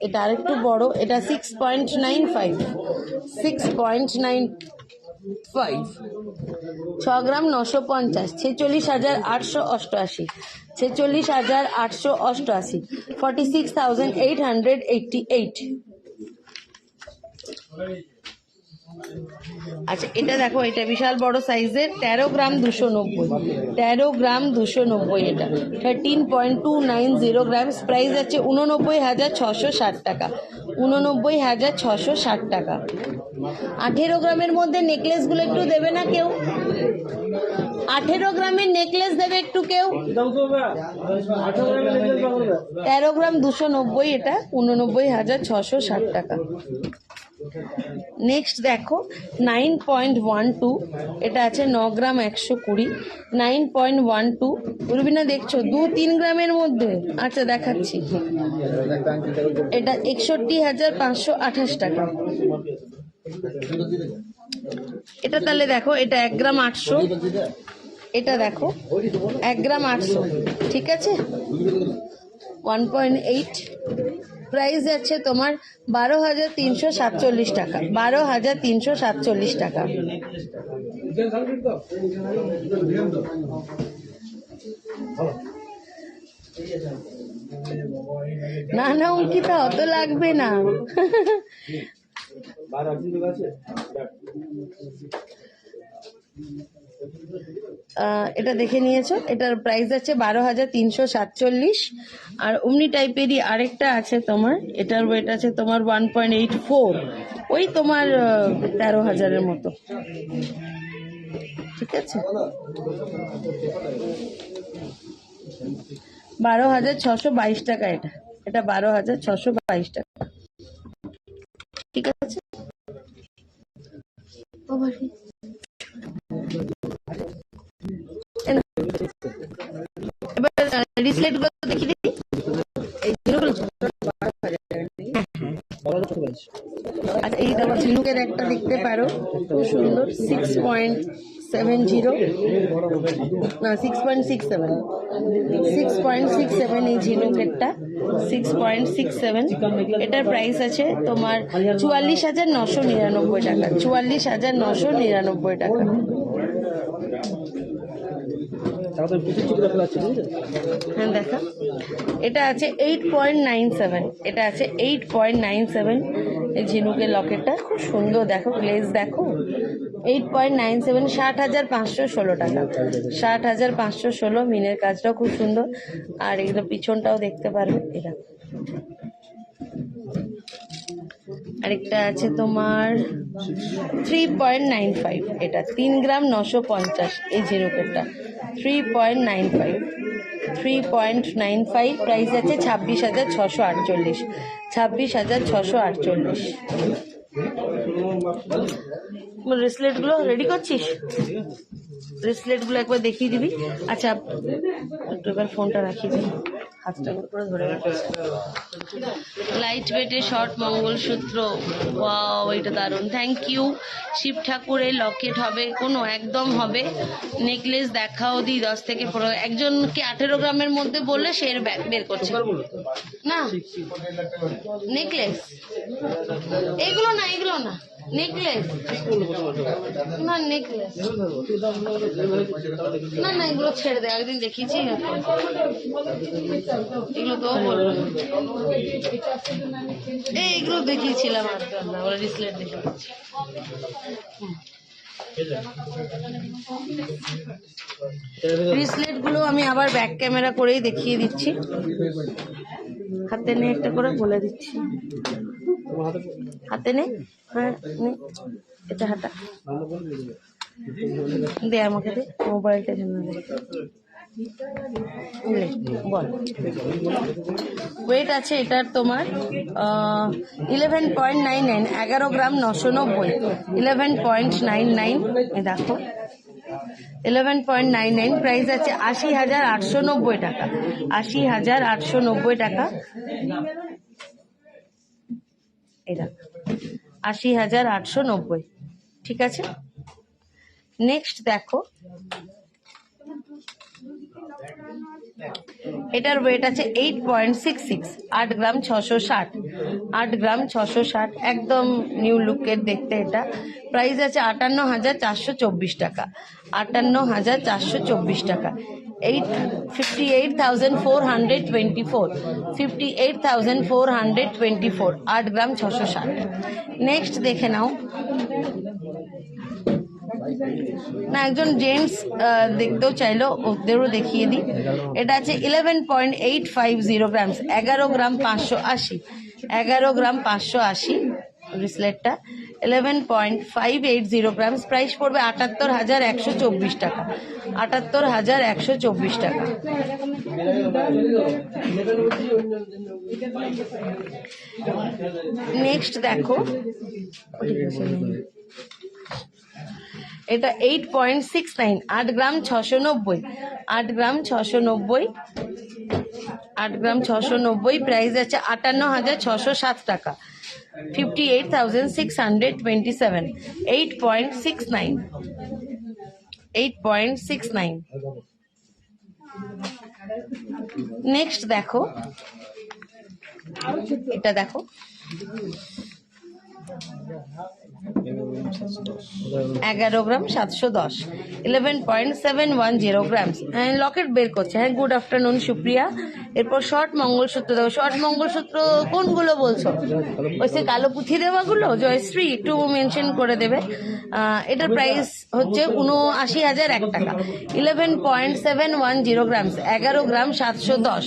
[SPEAKER 1] এটা আরেকটু বড়, এটা 6.95, 6.95, 6 গ্রাম 950, 46,888, 46,888, 46,888। আচ্ছা, এটা দেখো, এটা বিশাল বড় সাইজের, 13 গ্রাম 290, 13 গ্রাম 290, এটা 13.290 গ্রাম। প্রাইস আছে 89,660 টাকা, 89,660 টাকা। 18 গ্রামের মধ্যে নেকলেস গুলো একটু দেবে না কেউ? 18 গ্রামের নেকলেস দেবে একটু কেউ? 13 গ্রাম 290, এটা 89,660 টাকা। নেক্সট দেখো 9.12, এটা আছে 9 গ্রাম 120, 9.12। রুবিনা দেখছো 2-3 গ্রামের মধ্যে? আচ্ছা, দেখাচ্ছি। এটা 61,528 টাকা। এটা তাহলে দেখো, এটা 1 গ্রাম 800, এটা দেখো 1 গ্রাম 800, ঠিক আছে? 1.8। প্রাইস যাচ্ছে তোমার 12,347 টাকা, 12,347 টাকা। না না অঙ্কিতা, অত লাগবে না। এটা দেখে নিয়েছো, এটার প্রাইস আছে 12,347। আর অমনি টাইপেরই আরেকটা আছে তোমার, এটার ওয়েট আছে তোমার 1.84, ওই তোমার 13,000-এর মতো, ঠিক আছে? 12,622 টাকা এটা, এটা 12,622 টাকা, ঠিক আছে? এবার রিসলেট গুলো দেখিয়ে দিই। আচ্ছা, এই দেখো ঝিনুকের একটা দেখতে পারো, খুব সুন্দর, 6.70, না 6.67, 6.67 এই ঝিনুকেরটা, 6.67। এটার প্রাইস আছে তোমার 44,999 টাকা, 44,999 টাকা। হ্যাঁ দেখা, এটা আছে 8.97, এটা আছে 8.97 এই ঝিনুকের লকেটটা, খুব সুন্দর, দেখো গ্লেজ দেখো, 8.97, 60,516 টাকা, 60,516। মিনের কাজটাও খুব সুন্দর, আর এগুলো পিছনটাও দেখতে পারবে। এটা আরেকটা আছে তোমার 3.95, এটা 3 গ্রাম 950 এই ঝিনুকেরটা, 3.95, 3.95। প্রাইস আছে 26,648, 26,648। রিসলেট গুলো রেডি করছিস? রিসলেট গুলো একবার দেখিয়ে দিবি। আচ্ছা, একটু এবার ফোনটা রাখিয়ে দিবি, হাতটা করে ধরে রাখছি। লাইট ওয়েটে শর্ট মঙ্গলসূত্র, ওয়াও, এটা দারুণ, থ্যাংক ইউ। শিব ঠাকুরের লকেট হবে কোনো, একদম হবে। নেকলেস দেখাও দি, 10 থেকে 15, একজনকে 18 গ্রামের মধ্যে বললে সে বের করছে না। নেকলেস এগুলো না, এগুলো না, নেকলেস না, নেকলেস না, না, এগুলো ছেড়ে দে, একদিন দেখিয়েছি, এগুলো তো বলবো। এইগুলো দেখিয়েছিলাম আমরা রিসলেট দেখিয়েছি। রিসলেট গুলো আমি আবার ব্যাক ক্যামেরা করেই দেখিয়ে দিচ্ছি, হাতে নে একটা করে বলে দিচ্ছি। হাতে নে, হ্যাঁ নে, এটা হাতা দে আমাকে, দে মোবাইলটা জন্য বল। ওয়েট আছে এটার তোমার 11.99, 11 গ্রাম 990, 11.99 দেখো 11.99, প্রাইস আছে 80,890 টাকা, 80,890 টাকা। এটা 80,890, ঠিক আছে। নেক্সট দেখো, এটার ওয়েট আছে 8.66, 8 গ্রাম 660, 8 গ্রাম 660, একদম নিউ লুকের দেখতে এটা। প্রাইস আছে 58,424 টাকা, 58,424 টাকা। 58,424, 58,424, 8 গ্রাম 660। নেক্সট দেখে নাও, না একজন জেন্টস দেখতেও চাইলো, ওদেরও দেখিয়ে দিই। এটা আছে 11.850 গ্রাম, 11 গ্রাম 580, 11 গ্রাম 580 ব্রেসলেটটা। 11.580 গ্রাম, প্রাইস পড়বে 78,124 টাকা, 78,124 টাকা। নেক্সট দেখো, এটা 8.69, 8 গ্রাম 690, 8 গ্রাম 690, 8 গ্রাম 690, প্রাইস আছে 58,607 টাকা, 58,627, 8.69, 8.69। নেক্সট দেখো, এটা দেখো 11 গ্রাম 710, 11.710 গ্রাম। লকেট বের করছে, হ্যাঁ গুড আফটারনুন সুপ্রিয়া। এরপর শর্ট মঙ্গলসূত্র দেখো, শর্ট মঙ্গলসূত্র কোনগুলো বলছো? ওই সে কালো পুঁথি দেওয়াগুলো, জয়শ্রী একটু মেনশন করে দেবে। এটার প্রাইস হচ্ছে 79,001 টাকা, 11.710 গ্রাম, 11 গ্রাম 710,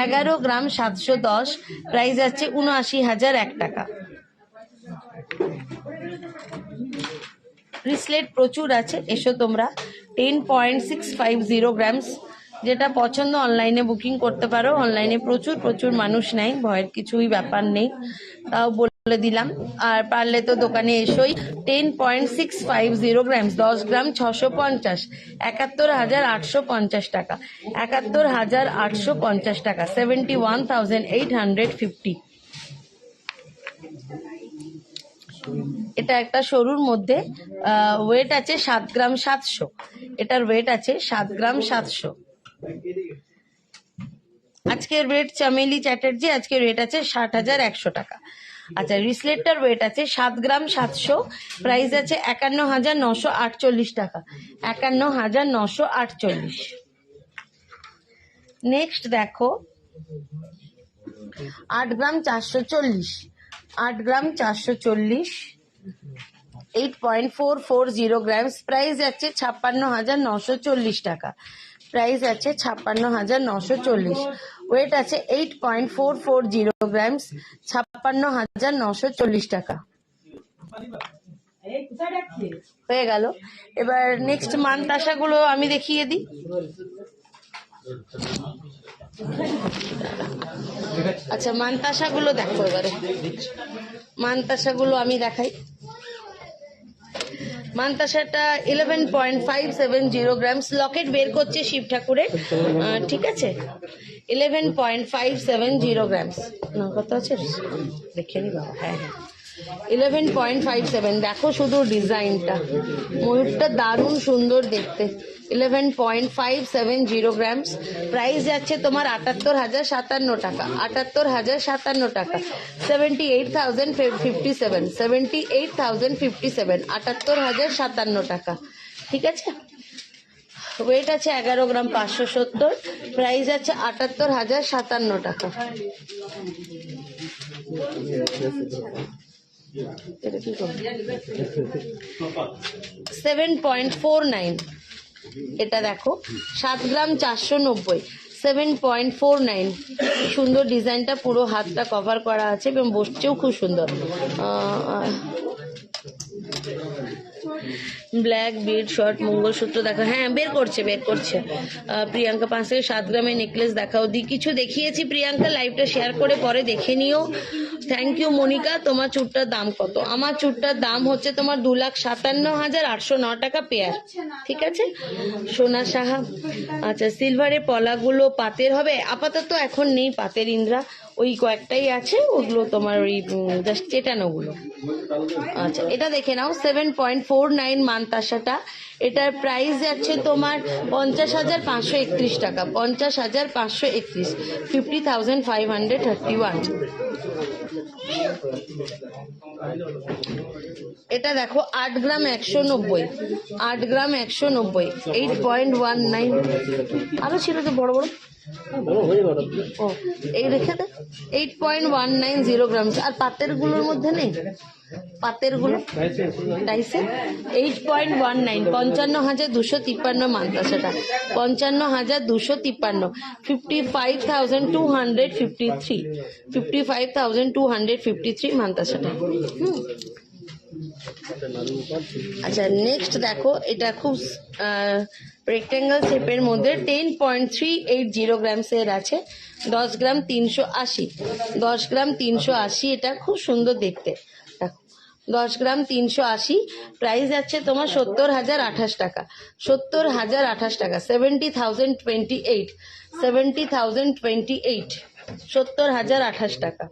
[SPEAKER 1] 11 গ্রাম 710, প্রাইস আছে 79,001 টাকা। ব্রেসলেট প্রচুর আছে, এসো তোমরা। 10.650 গ্রাম, যেটা পছন্দ অনলাইনে বুকিং করতে পারো, অনলাইনে প্রচুর প্রচুর মানুষ নেয়, ভয়ের কিছুই ব্যাপার নেই, তাও বলে দিলাম। আর পারলে তো দোকানে এসোই। 10.650 গ্রাম, 10 গ্রাম 650, 71,850 টাকা, 71,850 টাকা, 71,850। এটা একটা সরুর মধ্যে, ওয়েট আছে 7 গ্রাম 700, এটার ওয়েট আছে 7 গ্রাম 700। আজকের রেট চামেলি চ্যাটার্জি, আজকের রেট আছে 60,100 টাকা। আচ্ছা, রিসলেটটার ওয়েট আছে 7 গ্রাম 700, প্রাইস আছে 51,948 টাকা, 51,948। নেক্সট দেখো 8 গ্রাম 440, 8 গ্রাম 440, 8.440 গ্রাম, প্রাইস আছে 56,940 টাকা, প্রাইস আছে 56,940। ওয়েট আছে 8.440 গ্রাম, 56,940 টাকা। হয়ে গেল। এবার নেক্সট মানতাসাগুলো আমি দেখিয়ে দিই। আচ্ছা, মানতাসাগুলো দেখো এবারে, মানতাসাগুলো আমি দেখাই। মানতাসাটা 11.570 গ্রাম, লকেট বের করছে শিব ঠাকুরের, ঠিক আছে। 11.570 গ্রাম, কত আছে দেখে নি বাবা, হ্যাঁ হ্যাঁ 11.57। দেখো শুধু ডিজাইনটা, ময়ূরটা দারুণ সুন্দর দেখতে। 11.570 গ্রাম, প্রাইস যাচ্ছে তোমার 78,057 টাকা, 78,057 টাকা, 78,057, 78,057, 78,057 টাকা, ঠিক আছে। ওয়েট আছে 11 গ্রাম 570, প্রাইস আছে 78,057 টাকা। এটা কি করবে 7.49, এটা দেখো 7 গ্রাম 490, 7.49। সুন্দর ডিজাইনটা, পুরো হাতটা কভার করা আছে এবং বসছেও খুব সুন্দর। ব্ল্যাক বিড শর্ট মঙ্গলসূত্র দেখা, হ্যাঁ বের করছে প্রিয়াঙ্কা 5 থেকে 7 গ্রামের নেকলেস দেখাও দি। কিছু দেখিয়েছি প্রিয়াঙ্কা, লাইভটা শেয়ার করে পরে দেখে নিও। Thank you Monika. তোমার চুড়টার দাম কত? আমার চুড়টার দাম হচ্ছে তোমার 2,57,809 টাকা পেয়ার, ঠিক আছে। সোনা সাহা, আচ্ছা সিলভারের পলাগুলো পাতের হবে? আপাতত এখন নেই পাতের ইন্দ্রা, ওই কয়েকটাই আছে, ওগুলো তোমার ওই জাস্ট চেটানোগুলো। আচ্ছা এটা দেখে নাও 7.49 মানতাসাটা, এটার প্রাইস যাচ্ছে তোমার 50,531 টাকা, 50,531, 50,531। এটা দেখো 8 গ্রাম 190, 8 গ্রাম 190, 8.19। আরো ছিল তো বড় বড়, ও এই রেখে দে, 8.190 গ্রাম। আর পাতের গুলোর মধ্যে নেই, পাতের গুলো ডাইসে 8.19, 55,253 মানতাসাটা, 55,253, 55,253, 55,253 মানতাসাটা। আচ্ছা নেক্সট দেখো, এটা খুব রেক্টেঙ্গেল শেপের মধ্যে 10.380 গ্রামসের আছে, 10 গ্রাম 380, 10 গ্রাম 380, এটা খুব সুন্দর দেখতে। দেখো 10 গ্রাম 380, প্রাইস আছে তোমার 70,028 টাকা, 70,028 টাকা, 70,028, 70,028, 70,028 টাকা।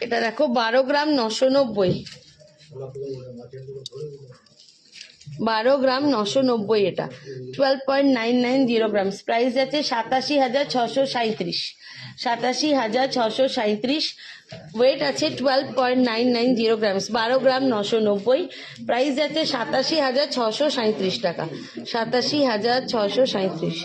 [SPEAKER 1] এটা দেখো 12 গ্রাম 990, 12 গ্রাম 990, এটা 12.990 গ্রাম, প্রাইস আছে 87,637, 87,637, ওয়েট আছে 12.990 গ্রামস, 12 গ্রাম 990, প্রাইস আছে 87,637 টাকা, 87,637।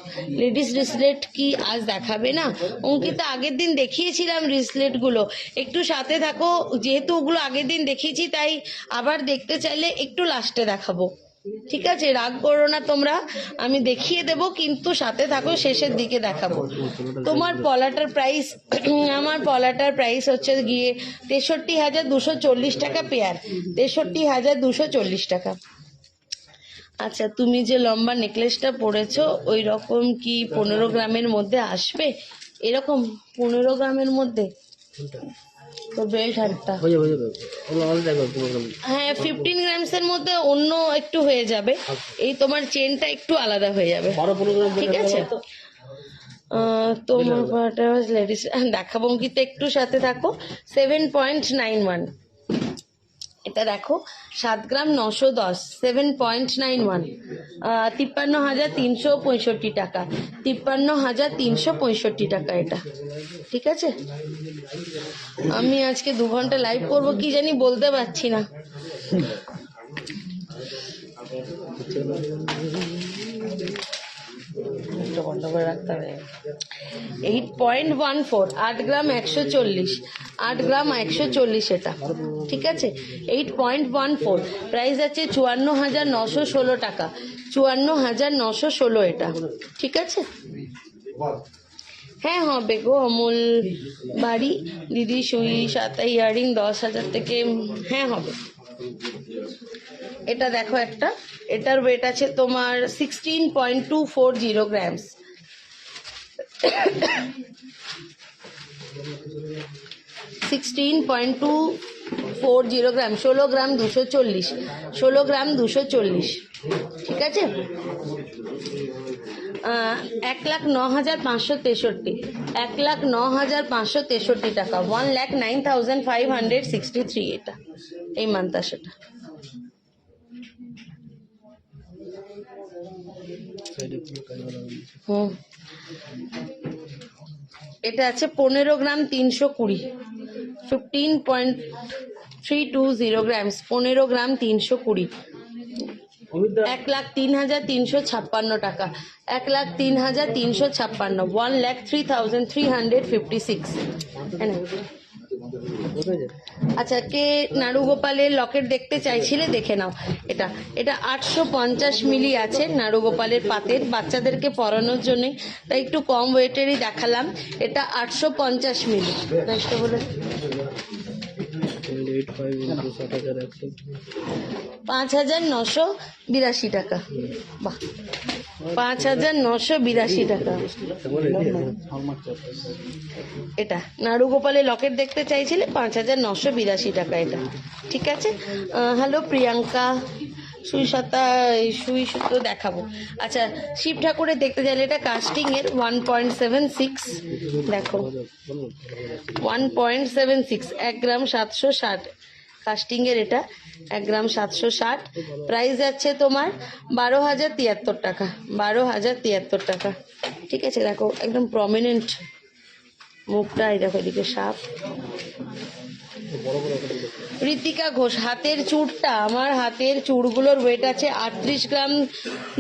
[SPEAKER 1] লেডিস রিসলেট কি আজ দেখাবে না অঙ্কিতা? আগের দিন দেখিয়েছিলাম রিসলেট গুলো, একটু সাথে থাকো, যেহেতু ওগুলো আগের দিন দেখিয়েছি তাই আবার দেখতে চাইলে একটু লাস্টে দেখাবো, ঠিক আছে, রাগ করো না তোমরা, আমি দেখিয়ে দেব কিন্তু সাথে থাকো, শেষের দিকে দেখাবো। তোমার পলাটার প্রাইস, আমার পলাটার প্রাইস হচ্ছে গিয়ে 63,240 টাকা পেয়ার, 63,240 টাকা। আচ্ছা তুমি যে লম্বা নেকলেসটা পরেছো ওই রকম কি 15 গ্রামের মধ্যে আসবে? এরকম 15 গ্রামের মধ্যে তো বেল্ট হারটা, হ্যাঁ 15 গ্রামসের মধ্যে অন্য একটু হয়ে যাবে, এই তোমার চেনটা একটু আলাদা হয়ে যাবে, ঠিক আছে। তোমার লেডিস দেখাবো অঙ্কিতা, একটু সাথে থাকো। 7.91, এটা দেখো 7 গ্রাম 910, 7.91, 53,365 টাকা, 53,365 টাকা এটা, ঠিক আছে। আমি আজকে 2 ঘন্টা লাইভ করবো কি জানি বলতে পারছি না। বন্ধ করে রাখতে হবে। 8.14, 8 গ্রাম 140, 8 গ্রাম 140, এটা ঠিক আছে। 8.14, প্রাইস আছে 54,916 টাকা, 54,916 এটা, ঠিক আছে। হ্যাঁ হবে গো, অমল বাড়ি দিদি সুই 7 ইয়ারিং 10,000 থেকে, হ্যাঁ হবে। এটা দেখো একটা, এটার ওয়েট আছে তোমার 16.240 গ্রামস, 16.240 গ্রাম, 16 গ্রাম 240, 16 গ্রাম 240, ঠিক আছে। 1,09,563, 1,09,563 টাকা, 1,09,563 এটা, এই মানতাসাটা। এটা আছে 15 গ্রাম 320, 15.320 গ্রামস, 15 গ্রাম 320, 1,03,356 টাকা, 1,03,356, 1,03,356। আচ্ছা, কে নাড়ু গোপালের লকেট দেখতে চাইছিলে দেখে নাও। এটা এটা 850 মিলি আছে নাড়ু গোপালের পাতের, বাচ্চাদেরকে পরানোর জন্য, তাই একটু কম ওয়েটেরই দেখালাম। এটা 850 মিলি। বলে 5,982 টাকা। বাহ, 5,982 টাকা। এটা নাড়ু গোপালের লকেট দেখতে চাইছিলে, 5,982 টাকা এটা। ঠিক আছে। হ্যালো প্রিয়াঙ্কা, সুই সুতো দেখাবো। আচ্ছা, শিব ঠাকুরের দেখতে চাইলে এটা কাস্টিং এর 1.76, দেখো 1.76, 1 গ্রাম 760 কাস্টিং এর এটা, 1 গ্রাম 760। প্রাইস যাচ্ছে তোমার 12,073 টাকা, 12,073 টাকা। ঠিক আছে, দেখো একদম প্রমিনেন্ট মুখটা, এই দেখো এদিকে সাপ। ঋতিকা ঘোষ, হাতের চূড়টা, আমার হাতের চূড়গুলোর ওয়েট আছে 38 গ্রাম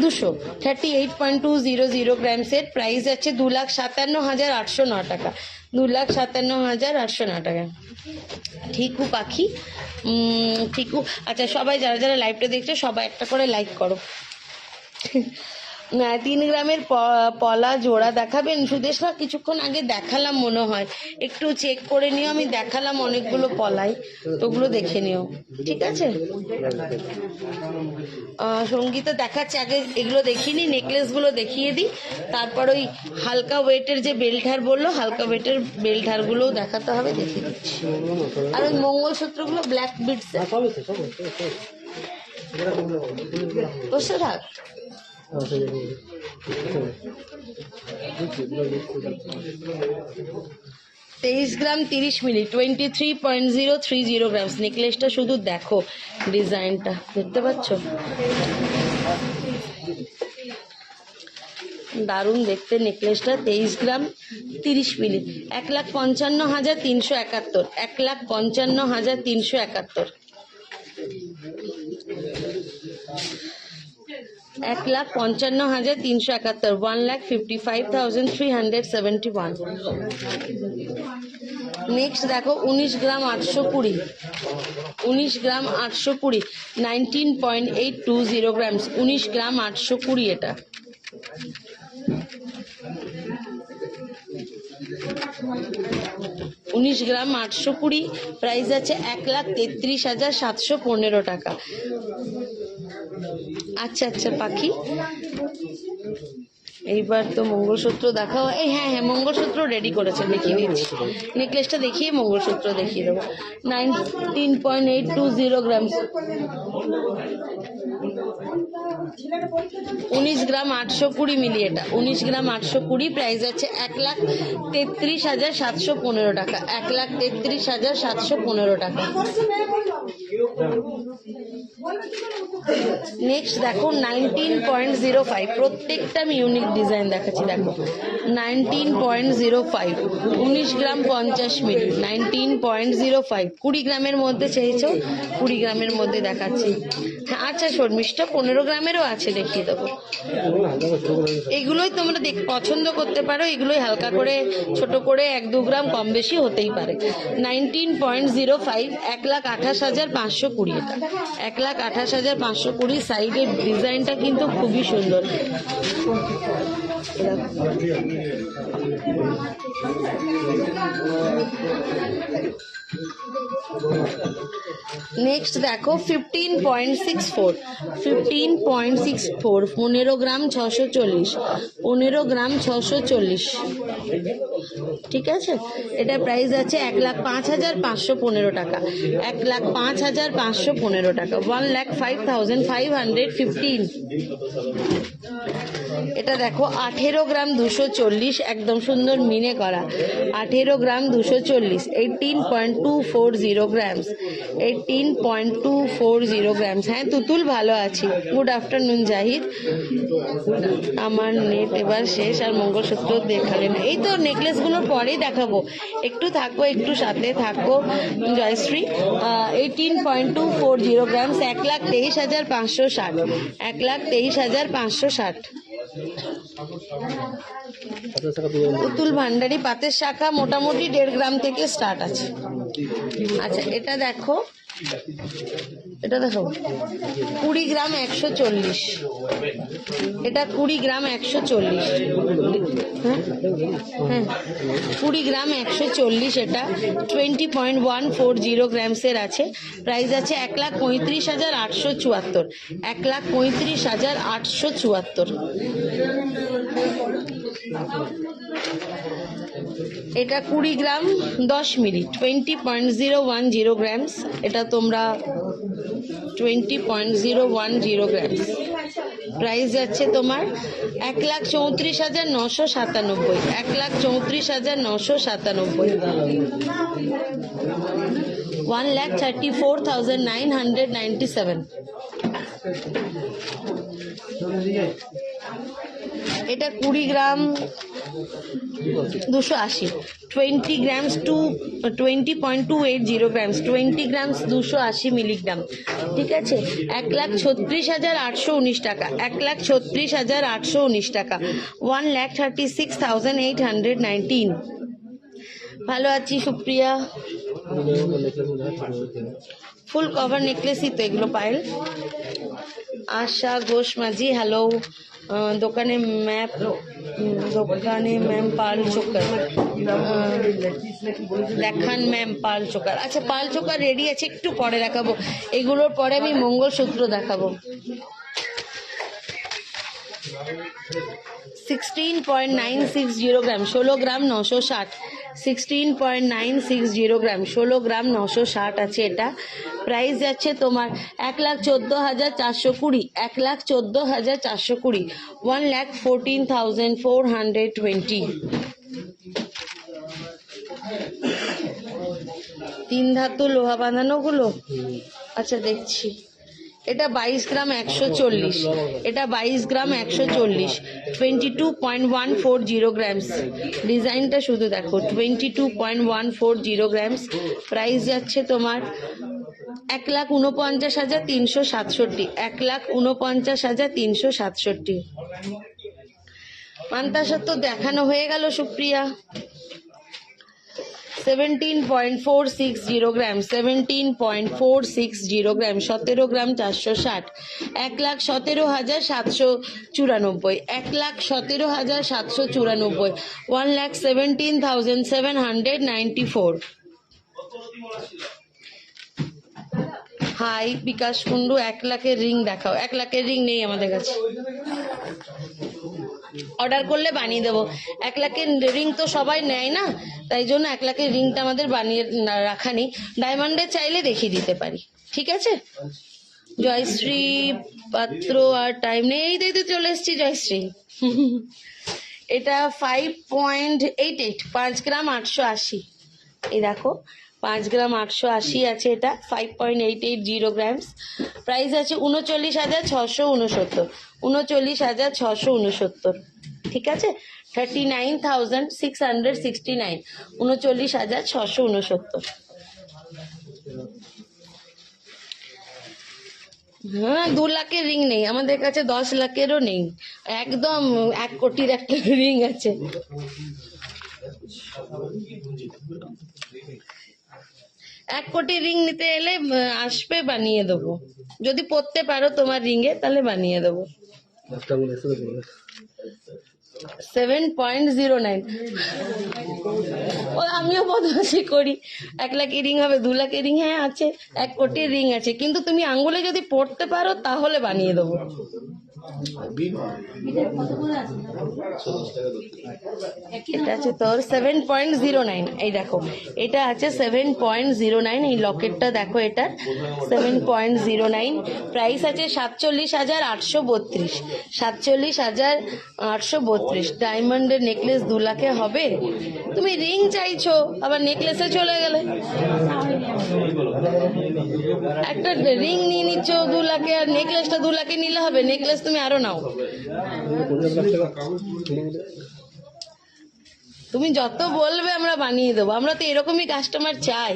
[SPEAKER 1] 200, 38.200 গ্রামসের। প্রাইস আছে 2,57,809 টাকা, 2,57,809 টাকা। ঠিকু পাখি, ঠিকু। আচ্ছা, সবাই যারা যারা লাইভটা দেখছো সবাই একটা করে লাইক করো। 3 গ্রামের পলা জোড়া দেখাবেন সুদেশ না? কিছুক্ষণ আগে দেখালাম মনে হয়, একটু চেক করে নিও। আমি দেখালাম অনেকগুলো পলাই, ওগুলো দেখে নিও। ঠিক আছে। সঙ্গীতা দেখাচ্ছে, আগে এগুলো দেখিনি, নেকলেসগুলো দেখিয়ে দিই, তারপর ওই হালকা ওয়েটের যে বেল্টহার বললো, হালকা ওয়েটের বেল্টহারগুলোও দেখাতে হবে, দেখিয়ে দিচ্ছি। আর ওই মঙ্গলসূত্রগুলো ব্ল্যাক বিটস বসে থাক। 23 গ্রাম 30 মিলি, 23.030 গ্রামস। নেকলেসটা শুধু দেখো, ডিজাইনটা দেখতে পাচ্ছ, দারুণ দেখতে নেকলেসটা। 23 গ্রাম 30 মিলি, 1,55,371, 1,55,371, 1,55,371, 1,55,371। নেক্সট দেখো 19 গ্রাম 820, 19 গ্রাম 820, 19.820 গ্রামস, 19 গ্রাম 820 এটা। উনিশ গ্রাম 820, প্রাইস আছে 1,33,715 টাকা। আচ্ছা আচ্ছা পাখি, এইবার তো মঙ্গলসূত্র দেখাও। এই হ্যাঁ হ্যাঁ, মঙ্গলসূত্র রেডি করেছে, দেখিয়ে দিচ্ছি। নেকলেসটা দেখিয়ে মঙ্গলসূত্র দেখিয়ে দেবো। 19.820 গ্রাম, 19 গ্রাম 820 মিলি এটা, 19 গ্রাম 820, প্রাইস আছে 1,33,715 টাকা, 1,33,715 টাকা। নেক্সট দেখো 19.05, প্রত্যেকটা আমি ইউনিক ডিজাইন দেখাচ্ছি। দেখো 19.05, 19 গ্রাম 50 মিলি, 19.05, 20 গ্রামের মধ্যে চেয়েছো, 20 গ্রামের মধ্যে দেখাচ্ছি। হ্যাঁ আচ্ছা, শর্মিষ্ঠা 15 গ্রামেরও আছে, দেখিয়ে দেবো। এগুলোই তোমরা পছন্দ করতে পারো, এগুলোই হালকা করে ছোট করে 1-2 গ্রাম কম বেশি হতেই পারে। 19.05, 1,28,520 এটা, 1,28,520। সাইডের ডিজাইনটা কিন্তু খুবই সুন্দর। নেক্সট দেখো 15.64, 15.64, 15 গ্রাম 640, 15 গ্রাম 640। ঠিক আছে, এটা প্রাইস আছে 1,05,515 টাকা, 1,05,515 টাকা, 1,05,515। এটা দেখো 18 গ্রাম 240, একদম সুন্দর মিনে করা। 18 গ্রাম 240, 18.240 গ্রামস, 18.240 গ্রামস। হ্যাঁ তুতুল ভালো আছি। Good afternoon Zahid. আমার নেট এবার শেষ, আর মঙ্গলসূত্র দেখালেন। এই তো নেকলেসগুলোর পরেই দেখাবো, একটু থাকো, একটু সাথে থাকো জয়শ্রী। 18.240 গ্রামস, 1,23,560, 1,23,560। পুতুল ভান্ডারি পাতের শাখা মোটামুটি 1.5 গ্রাম থেকে স্টার্ট আছে। আচ্ছা এটা দেখো, এটা দেখো 20 গ্রাম 140, এটা 20 গ্রাম 140। হ্যাঁ 20 গ্রাম 140, এটা 20.140 গ্রামসের আছে। প্রাইস আছে 1,35,874, 1,35,874। এটা 20 গ্রাম 10 মিলি, 20.010 গ্রামস। এটা তোমরা 20.010 গ্রামস। প্রাইস যাচ্ছে তোমার 1,34,997, 1,34,997, 1,34,997। এটা 20 gram 280, 20 grams to 20.280 grams, 20 grams 280 milligram. ঠিক আছে, 1,36,819 টাকা, 1,36,819 টাকা, 1,36,819। ভালো আছি সুপ্রিয়া। ফুল কভার নেকলেসই তো এগুলো পায়েল। আশা ঘোষ মাঝি হ্যালো। দোকানে ম্যাম পাল চোকার দেখান, ম্যাম পাল চোকার। আচ্ছা পাল চোকার রেডি আছে, একটু পরে দেখাবো। এগুলোর পরে আমি মঙ্গলসূত্র দেখাবো। 16.960 গ্রাম, 16 গ্রাম 960, 16.960 গ্রাম, 16 গ্রাম 960 আছে এটা। প্রাইস যাচ্ছে তোমার 1,14,420, 1,14,420, 1,14,420। 3 ধাতু লোহা বাঁধানো গুলো। আচ্ছা দেখছি, এটা 22 গ্রাম 140, এটা 22 গ্রাম 140, 22.140 গ্রামস। ডিজাইনটা শুধু দেখো, 22.140 গ্রামস। প্রাইস যাচ্ছে তোমার 1,49,367, 1,49,367। মান্তাসা তো দেখানো হয়ে গেল সুপ্রিয়া। 17.460 গ্রাম, 17.460 গ্রাম, 17 গ্রাম 460, 1,17,794, 1,17,794, 1,17,794। হাই বিকাশ কুন্ডু, 1 লাখের রিং দেখাও। 1 লাখের রিং নেই আমাদের কাছে, অর্ডার করলে বানিয়ে দেবো। 1 লাখের রিং তো সবাই নেয় না, তাই জন্য 1 লাখের রিংটা আমাদের বানিয়ে রাখা নেই। ডায়মন্ডের চাইলে দেখিয়ে দিতে পারি, ঠিক আছে। জয়শ্রী পাত্র আর টাইম নেই, এই তো চলে এসছি জয়শ্রী। এটা 5.88, 5 গ্রাম 880। এই দেখো 5 গ্রাম 880 আছে এটা, 5.880 গ্রামস। প্রাইস আছে 39,669, 39,669। ঠিক আছে, 39,669, 39,669। হ্যাঁ 2 লাখের রিং নেই আমাদের কাছে, 10 লাখেরও নেই, একদম 1 কোটির একটা রিং আছে। এক কোটি রিং নিতে এলে আসবে, বানিয়ে দেবো। যদি পড়তে পারো তোমার রিঙে তাহলে বানিয়ে দেবো। 7.09। ও আমিও বদমাশি করি। 1 লাখের রিং হবে, 2 লাখের রিং হ্যাঁ আছে, 1 কোটির রিং আছে, কিন্তু তুমি আঙ্গুলে যদি পড়তে পারো তাহলে বানিয়ে দেবো। এটা আছে তোর 7.09। এই দেখো এটা আছে 7.09। এই লকেটটা দেখো, এটা 7.09। প্রাইস আছে 47,832। 47,832। ডায়মন্ডের নেকলেস 2 লাখে হবে? তুমি রিং চাইছো আবার নেকলেসে চলে গেলে। একটা রিং নিয়ে নিচ্ছ 2 লাখে, আর নেকলেসটা 2 লাখে নিলে হবে? নেকলেস তুমি আরো নাও, তুমি যত বলবে আমরা বানিয়ে দেবো। আমরা তো এরকমই কাস্টমার চাই।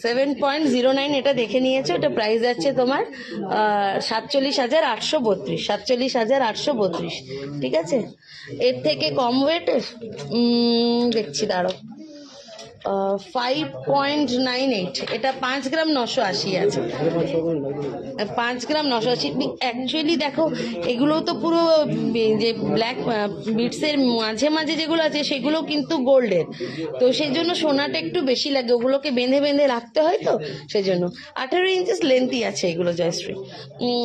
[SPEAKER 1] 7.09 এটা দেখে নিয়েছো। এটা প্রাইস আছে তোমার 47,832। 47,832, ঠিক আছে। এর থেকে কম ওয়েট দেখছি, দাঁড়াও। 5.98। এটা 5 গ্রাম 980 আছে। 5 গ্রাম 980। অ্যাকচুয়ালি দেখো এগুলো তো পুরো যে ব্ল্যাক বিটসের মাঝে মাঝে যেগুলো আছে সেগুলো কিন্তু গোল্ডের, তো সেই জন্য সোনাটা একটু বেশি লাগে, ওগুলোকে বেঁধে বেঁধে রাখতে হয়, তো সেই জন্য 18 ইঞ্চেস লেন্থই আছে এগুলো জয়শ্রী।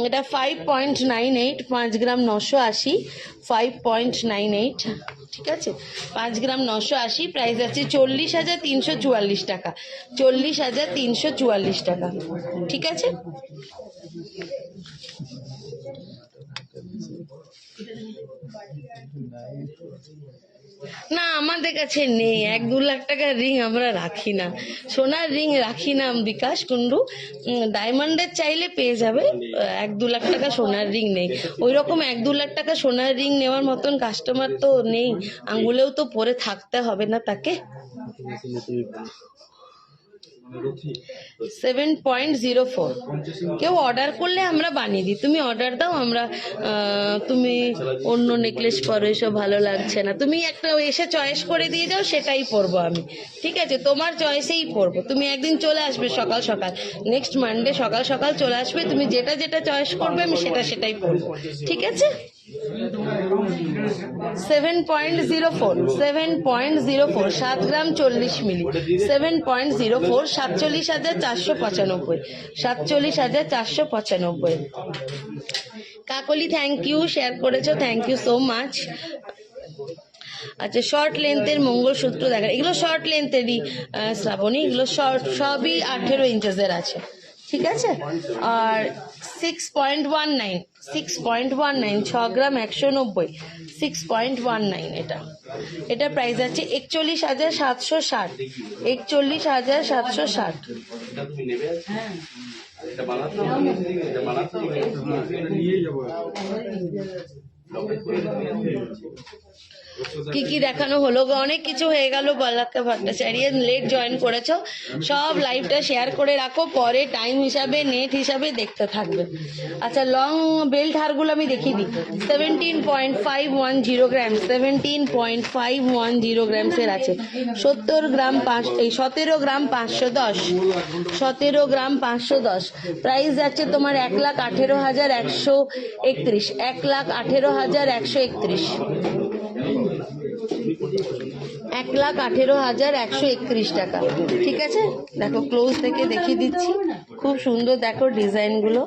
[SPEAKER 1] এটা 5.98। 5 গ্রাম 980। 5.98, ঠিক আছে। 5 গ্রাম 980। প্রাইস আছে 40,344 টাকা। 40,344 টাকা, ঠিক আছে। না আমাদের কাছে নেই, 1-2 লাখ টাকার রিং আমরা রাখি না, সোনার রিং রাখি না বিকাশ কুন্ডু। ডায়মন্ডের চাইলে পেয়ে যাবে, 1-2 লাখ টাকা সোনার রিং নেই। ওই রকম 1-2 লাখ টাকা সোনার রিং নেওয়ার মতন কাস্টমার তো নেই, আঙ্গুলেও তো পরে থাকতে হবে না তাকে। 7.04। কেউ অর্ডার করলে আমরা বানিয়ে দিই, তুমি অর্ডার দাও, আমরা তুমি অন্য নেকলেস পরো, এসব ভালো লাগছে না, তুমি একটা এসে চয়েস করে দিয়ে যাও, সেটাই পরবো আমি, ঠিক আছে। তোমার চয়েসেই পরবো। তুমি একদিন চলে আসবে সকাল সকাল, নেক্সট মানডে সকাল সকাল চলে আসবে, তুমি যেটা যেটা চয়েস করবে আমি সেটাই পরবো, ঠিক আছে। 7.04। 7.04। 7 গ্রাম 40 মিলি। 7.04। 47,495। 47,495। কাকলি থ্যাংক ইউ, শেয়ার করেছো, থ্যাংক ইউ সো মাচ। আচ্ছা, শর্ট লেন্থের মঙ্গলসূত্র দেখা, এগুলো শর্ট লেন্থেরই শ্রাবণী, এগুলো শর্ট, সবই 18 ইঞ্চেসের আছে, ঠিক আছে। আর 6.19। 6.19। 6 গ্রাম 190। 6.19 এটা প্রাইস আছে 41,760। 41,760। কি কি দেখানো হলো, অনেক কিছু হয়ে গেল। বলাক্কা ভট্টাচার্য লেট জয়েন করেছো, সব লাইভটা শেয়ার করে রাখো, পরে টাইম হিসাবে নেট হিসাবে দেখতে থাকবে। আচ্ছা, লং বেল্ট হারগুলো আমি দেখিয়ে দিই। 17.510 গ্রাম। 17.510 গ্রামসের আছে। 17 গ্রাম 17 গ্রাম 510। 17 গ্রাম 510। প্রাইস যাচ্ছে তোমার 1,18,131। 1,18,131। 1,18,131 টাকা, ঠিক আছে। দেখো ক্লোজ থেকে দেখিয়ে দিচ্ছি, খুব সুন্দর দেখো ডিজাইনগুলো।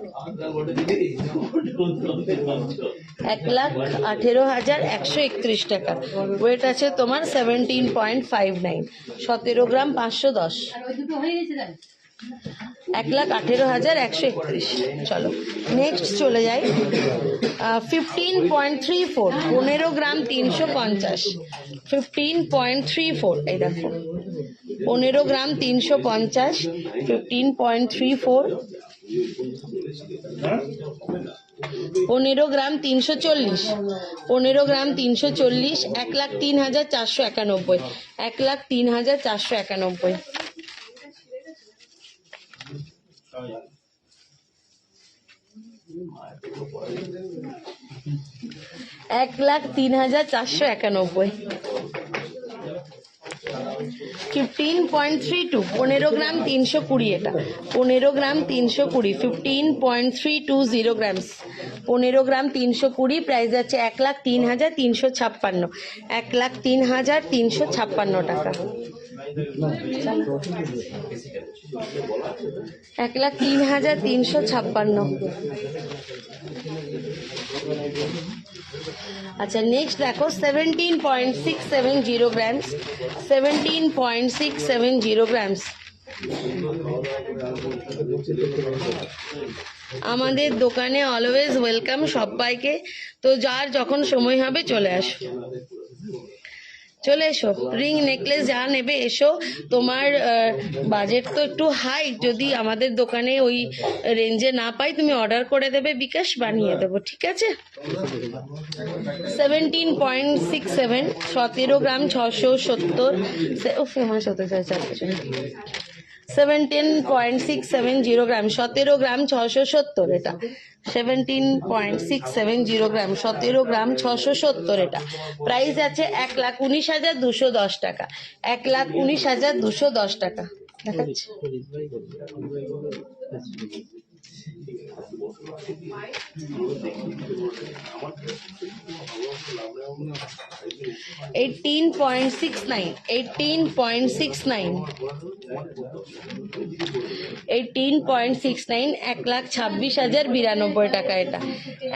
[SPEAKER 1] 1,18,131 টাকা। ওয়েট আছে তোমার 17.59। 17 গ্রাম 510। 1,18,131। চলো নেক্সট চলে যাই। 15.34। 15 গ্রাম 350। 15.34। এই দেখো 15 গ্রাম 350। 15.34। 15 গ্রাম 340। 15 গ্রাম 340। 1,03,491। 1,03,491। 1,03,491। 15.32। 15 গ্রাম 320। এটা 15 গ্রাম 320। 15.320 গ্রামস। 15 গ্রাম 320, প্রাইস আছে 1,03,356, 1,03,356 টাকা, 1,03,356। আচ্ছা নেক্সট দেখো 17.670 গ্রামস, 17.670 গ্রামস। আমাদের দোকানে অলওয়েজ ওয়েলকাম সবাইকে, তো যার যখন সময় হবে চলে আসো, চলে এসো। রিং নেকলেস যা নেবে এসো। তোমার বাজেট তো একটু হাই, যদি আমাদের দোকানে ওই রেঞ্জে না পাই তুমি অর্ডার করে দেবে, বিকাশ বানিয়ে দেবো, ঠিক আছে। 17.67, 17 গ্রাম 670, ফেমাস হতে চাইছে 17.670 গ্রাম, 17 গ্রাম 670 এটা, 17.670 গ্রাম, 17 গ্রাম 670 এটা, প্রাইস আছে 1,19,210 টাকা, 1,19,210 টাকা দেখাচ্ছি। এইটিন পয়েন্ট সিক্স নাইন, 18.69, 18.69, 1,26,092 টাকা এটা,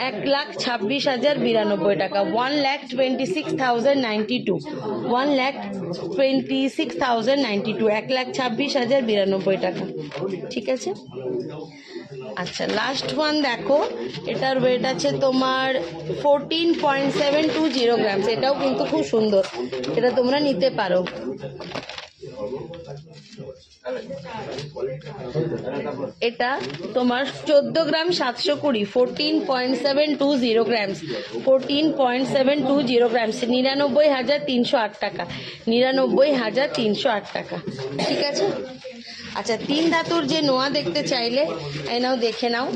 [SPEAKER 1] 1,26,092 টাকা, 1,26,092, 1,26,092, 1,26,092 টাকা, ঠিক আছে। আচ্ছা লাস্ট ওয়ান দেখো, এটার ওয়েট আছে তোমার 14.720 গ্রাম, এটাও কিন্তু খুব সুন্দর, এটা তোমরা নিতে পারো। এটা তোমার 14 গ্রাম 720, 14.720 গ্রামস, 14.720 গ্রামস, 99,308 টাকা, 99,308 টাকা, ঠিক আছে। আচ্ছা 3 ধাতুর যে নোয়া দেখতে চাইলে এই নাও দেখে নাও,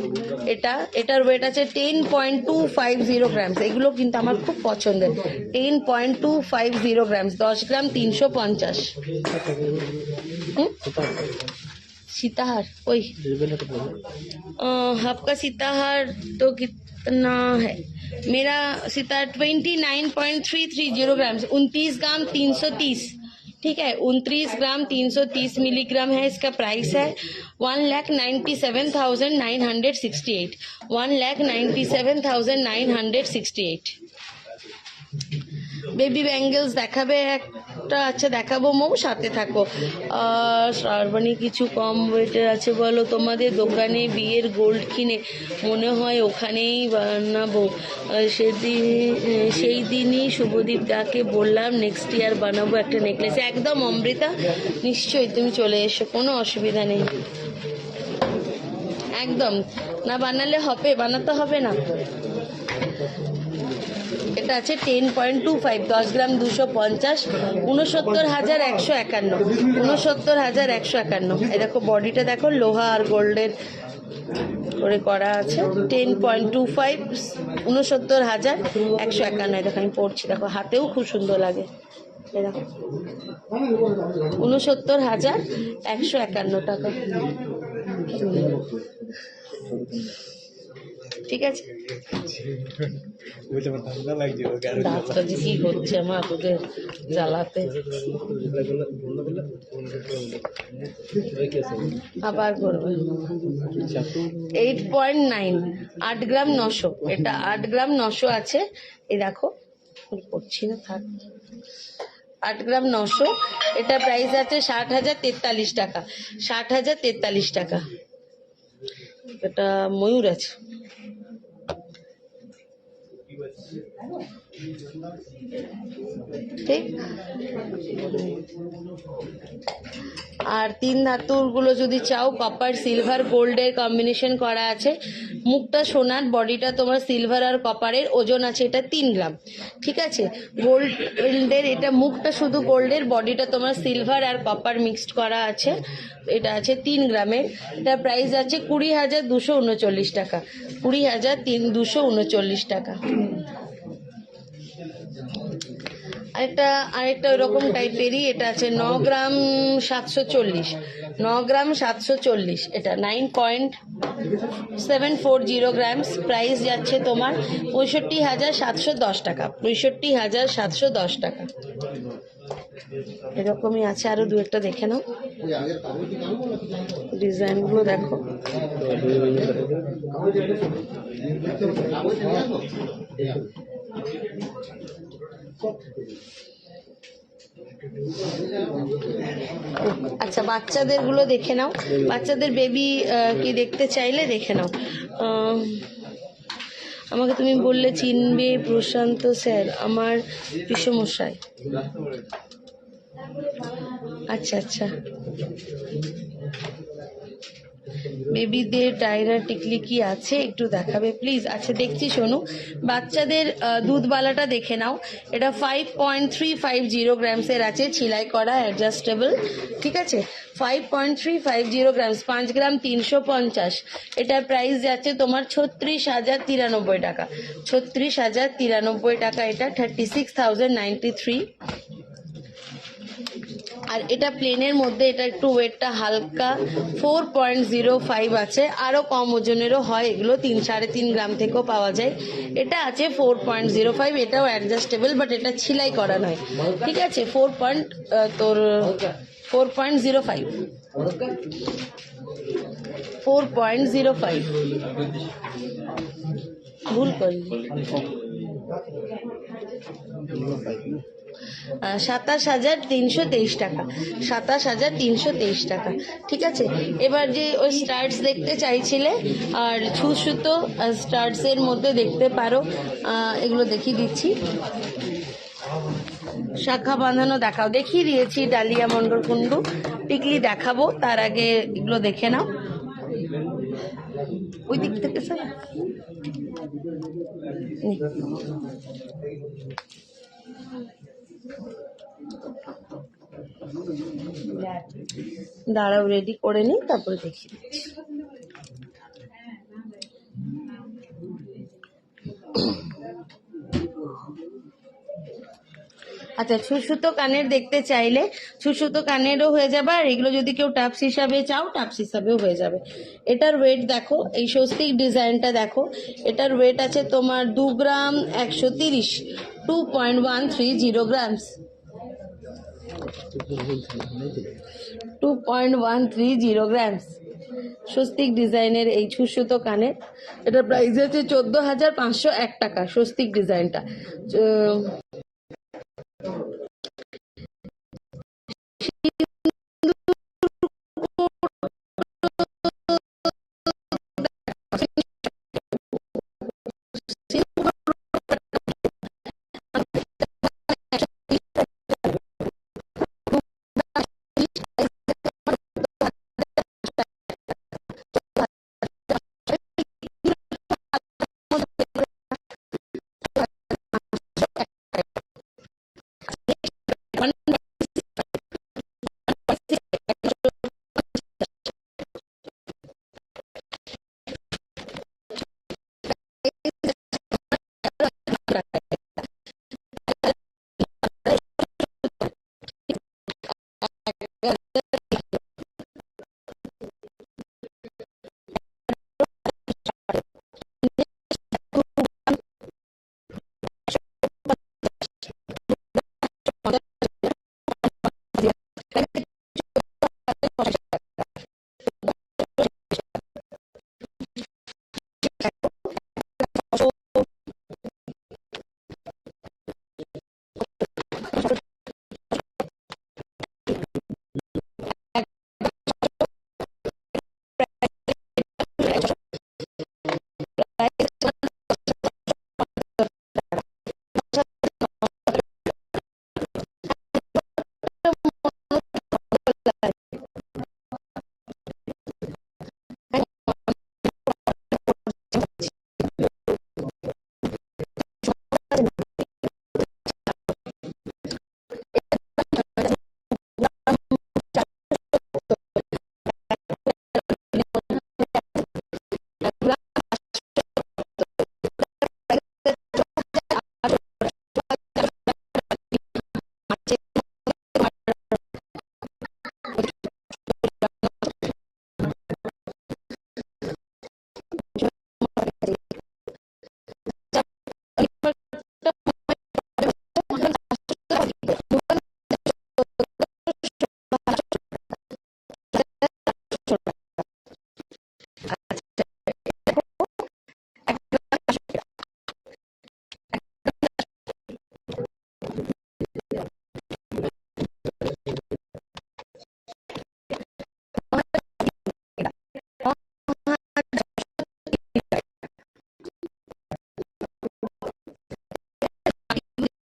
[SPEAKER 1] এটার ওয়েট আছে 10.250 গ্রামস, এগুলো কিন্তু আমার খুব পছন্দের, 10.250 গ্রামস, 10 গ্রাম 350। सीताहार वही आपका सीताहार तो कितना है, मेरा सीताहार 29.330 ग्राम, 29 ग्राम 330, ठीक है, 29 ग्राम 330 मिलीग्राम है, इसका प्राइस है 1,97,968, 1,97,968। বেবি ব্যাঙ্গেলস দেখাবে একটা, আচ্ছা দেখাবো মৌ, সাথে থাকো। শ্রাবণী কিছু কম ওয়েটের আছে বলো, তোমাদের দোকানে বিয়ের গোল্ড কিনে মনে হয় ওখানেই বানাবো, সেই দিনই শুভদীপ দাকে বললাম নেক্সট ইয়ার বানাবো একটা নেকলেস, একদম অমৃতা, নিশ্চয়ই তুমি চলে এসো, কোনো অসুবিধা নেই, একদম না বানালে হবে, বানাতে হবে না। এটা আছে 10.25, 10 গ্রাম 250, 69,151, 69,151। এই দেখো বডিটা দেখো, লোহা আর গোল্ডের করে করা আছে, 10.25, 69,151। দেখো আমি পড়ছি, দেখো হাতেও খুব সুন্দর লাগে, দেখো 69,151 টাকা, ঠিক আছে। দাঁতটা যে কি হচ্ছে আমার তোদের জ্বালাতে, আবার করবে। 8.9, 8 গ্রাম 900, এটা 8 গ্রাম 900 আছে, এই দেখো পড়ছি না, থাক, 8 গ্রাম 900, এটা প্রাইস আছে 60,043 টাকা, 60,043 টাকা। এটা ময়ূর আছে, ঠিক। আর 3 ধাতুর গুলো যদি চাও, কপার সিলভার গোল্ডের কম্বিনেশন করা আছে, মুখটা সোনার, বডিটা তোমার সিলভার আর কপারের, ওজন আছে এটা 3 গ্রাম, ঠিক আছে। গোল্ডের এটা মুখটা শুধু গোল্ডের, বডিটা তোমার সিলভার আর কপার মিক্সড করা আছে, এটা আছে 3 গ্রামের, এটা প্রাইস আছে 20,239 টাকা, 20,239 টাকা। আরেকটা আরেকটা ওরকম টাইপেরই, এটা আছে 9 গ্রাম 740, 9 গ্রাম 740, এটা 9.740 গ্রামস। প্রাইস যাচ্ছে তোমার 65,710 টাকা, 65,710 টাকা। এরকমই আছে আরো দু একটা, দেখে নাও ডিজাইনগুলো দেখো। আচ্ছা, বাচ্চাদের গুলো দেখে নাও, বাচ্চাদের বেবি কি দেখতে চাইলে দেখে নাও। আমাকে তুমি বললে চিনবে প্রশান্ত স্যার, আমার পিসমশাই। আচ্ছা আচ্ছা, বেবিদের টাইরা টিকলি কি আছে একটু দেখাবে প্লিজ? আচ্ছা দেখছি শোনো, বাচ্চাদের দুধবালাটা দেখে নাও, এটা 5.350 গ্রামসের আছে, ছিলাই করা, অ্যাডজাস্টেবল, ঠিক আছে। 5.350 গ্রামস, 5 গ্রাম 350, এটার প্রাইস যাচ্ছে তোমার 36,093 টাকা, 36,093 টাকা, এটা 36,093। আর এটা প্লেনের মধ্যে, এটা একটু ওয়েটটা হালকা, 4.05 আছে, আরো কম ওজনেরও হয় এগুলো, 3-3.5 গ্রাম থেকেও পাওয়া যায়। এটা আছে 4.05, এটাও অ্যাডজাস্টেবল, বাট এটা ছিলাই করা নয়, ঠিক আছে। 4.05, 4.05, ভুল করলি। 27,323 টাকা, 27,323 টাকা, ঠিক আছে। এবার যে ওই স্টার্টস দেখতে চাইছিলে, আর সুতো স্টার্টস এর মধ্যে দেখতে পারো, এগুলো দেখিয়ে দিচ্ছি। শাখা বাঁধানো দেখাও, দেখিয়ে দিয়েছি ডালিয়া মন্ডল কুন্ডু, টিকলি দেখাবো, তার আগে এগুলো দেখে নাও ওই দিক থেকে স্যার। দাঁড়াও রেডি করে নিই, তারপরে দেখিয়ে দিচ্ছি। আচ্ছা, ছুসুতো কানের দেখতে চাইলে ছুসুতো কানেরও হয়ে যাবে, আর এগুলো যদি কেউ টাপস হিসাবে চাও টাপস হিসাবেও হয়ে যাবে। এটার ওয়েট দেখো, এই স্বস্তিক ডিজাইনটা দেখো, এটার ওয়েট আছে তোমার 2 গ্রাম 130, 2.130 গ্রামস, 2.130 গ্রামস। স্বস্তিক ডিজাইনের এই ছুসুতো কানের, এটার প্রাইস আছে 14,501 টাকা, স্বস্তিক ডিজাইনটা।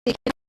[SPEAKER 1] দেখে